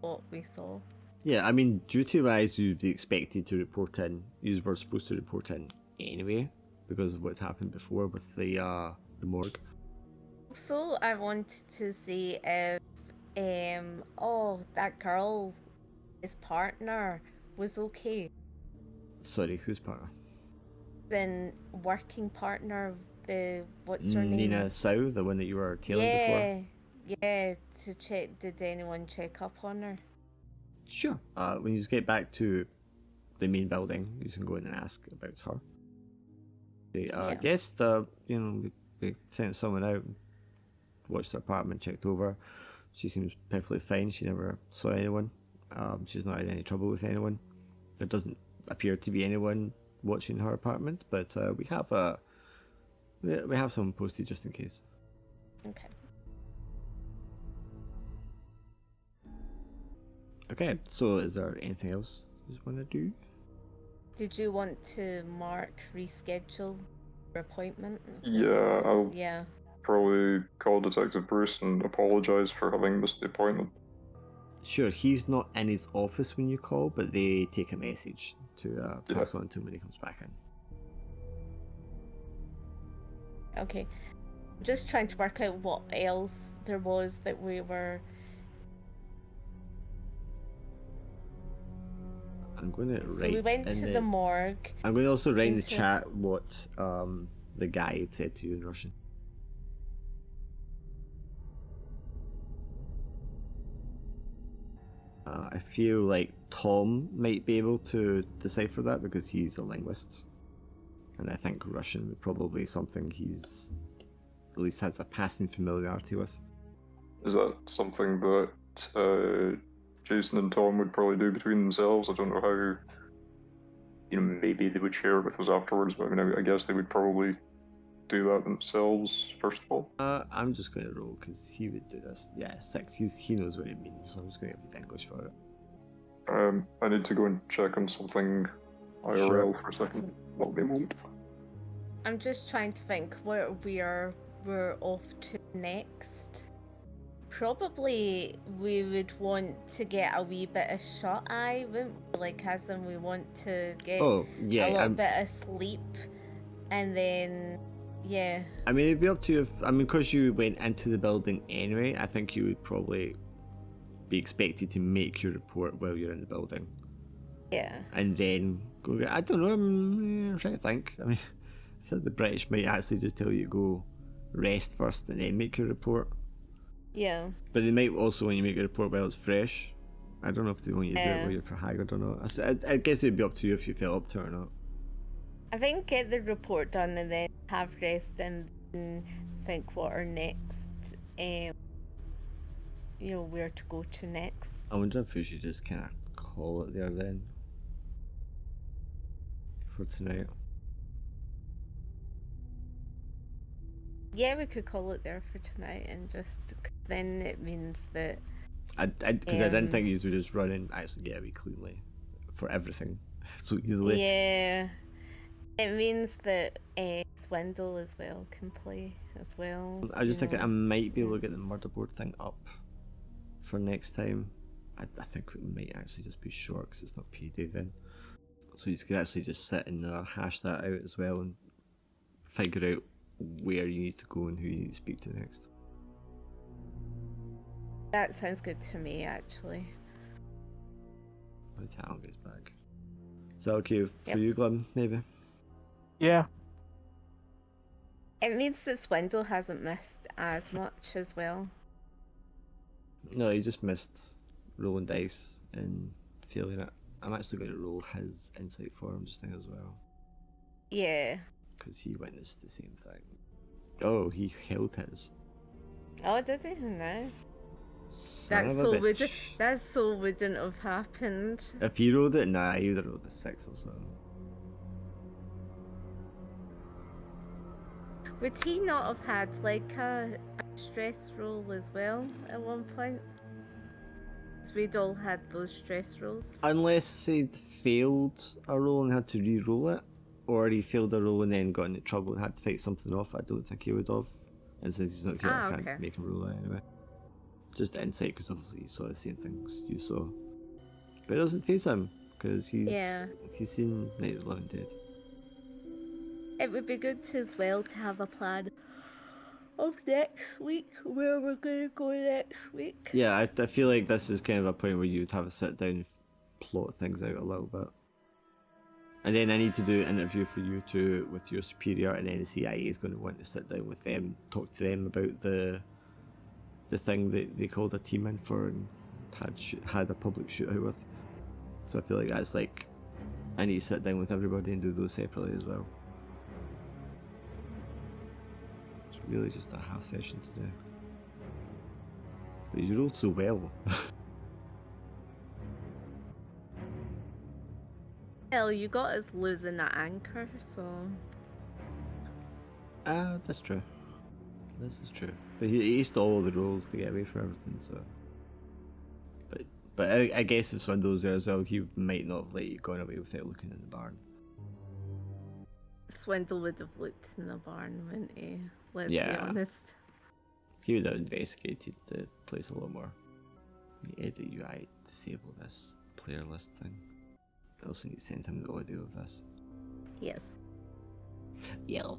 what we saw. Yeah, I mean, duty-wise, you'd be expected to report in. You were supposed to report in anyway, because of what happened before with the morgue. Also, I wanted to see if that girl, his partner, was okay. Sorry, whose partner? Then working partner, what's her name? Nina Sau, the one that you were tailing before? Yeah, to check, did anyone check up on her? Sure. When you get back to the main building, you can go in and ask about her. Yes, we sent someone out, watched her apartment, checked over. She seems perfectly fine. She never saw anyone. She's not had any trouble with anyone. There doesn't appear to be anyone watching her apartment, but we have someone posted just in case. Okay. Okay, so is there anything else you want to do? Did you want to mark reschedule your appointment? Yeah, I'll Yeah. probably call Detective Bruce and apologise for having missed the appointment. Sure, he's not in his office when you call, but they take a message to pass on to him when he comes back in. Okay. Just trying to work out what else there was that we were... I'm going to write. So we went to the morgue. I'm going to also write in the chat what the guy had said to you in Russian. I feel like Tom might be able to decipher that because he's a linguist. And I think Russian would probably be something he's at least has a passing familiarity with. Is that something that Jason and Tom would probably do between themselves? I don't know how. Maybe they would share it with us afterwards, but I mean, I guess they would probably do that themselves first of all. I'm just going to roll because he would do this. Yeah, 6. He knows what it means, so I'm just going to give you English for it. I need to go and check on something IRL for a second. That'll be a moment. I'm just trying to think where we're off to next. Probably we would want to get a wee bit of shut eye, wouldn't we? Like, as in we want to get Oh, yeah. a little bit of sleep, and then, yeah. I mean, it'd be up to you if, because you went into the building anyway, I think you would probably be expected to make your report while you're in the building. Yeah. And then go get, I don't know, I'm trying to think. I mean, I feel like the British might actually just tell you to go rest first and then make your report. Yeah. But they might also want you to make your report while it's fresh. I don't know if they want you to do it while you're haggard or not. I guess it'd be up to you if you felt up to it or not. I think get the report done and then have rest and then think what our next, where to go to next. I wonder if we should just kind of call it there then for tonight. Yeah, we could call it there for tonight and just, then it means that... Because I didn't think you would just run and actually get away cleanly for everything so easily. Yeah. It means that Swindle as well can play as well. I just think I might be able to get the murder board thing up for next time. I think it might actually just be short because it's not payday then. So you could actually just sit and hash that out as well and figure out where you need to go and who you need to speak to next. That sounds good to me, actually. By the time Alan gets back. Is that okay for you, Glenn, maybe? Yeah. It means that Swindle hasn't missed as much as well. No, he just missed rolling dice and feeling it. I'm actually going to roll his insight for him just now as well. Yeah. Because he witnessed the same thing. Oh, he held his. Oh, did he? Nice. Son That's of a so bitch. That so wouldn't have happened. If he rolled it, nah, he would have rolled a 6 or something. Would he not have had like a stress roll as well at one point? Because we'd all had those stress rolls. Unless he'd failed a roll and had to re-roll it, or he failed a roll and then got into trouble and had to fight something off, I don't think he would have. And since he's not here, I can't make him roll it anyway. Just insight, because obviously he saw the same things you saw. But it doesn't face him, because he's seen Night of the Living Dead. It would be good as well to have a plan of next week, where we're going to go next week. Yeah, I feel like this is kind of a point where you'd have a sit down and plot things out a little bit. And then I need to do an interview for you two with your superior, and then the CIA is going to want to sit down with them, talk to them about the thing that they called a team in for and had a public shootout with. So I feel like that's like, I need to sit down with everybody and do those separately as well. It's really just a half session to do. But you rolled so well. Hell, you got us losing that anchor, so... That's true. This is true. But he used all the rolls to get away from everything, so... But I guess if Swindle's there as well, he might not have let you go away without looking in the barn. Swindle would have looked in the barn, wouldn't he? Let's be Yeah. honest. He would have investigated the place a lot more. Edit UI, disable this player list thing. I also need to send him the audio of this. Yes. Yeah.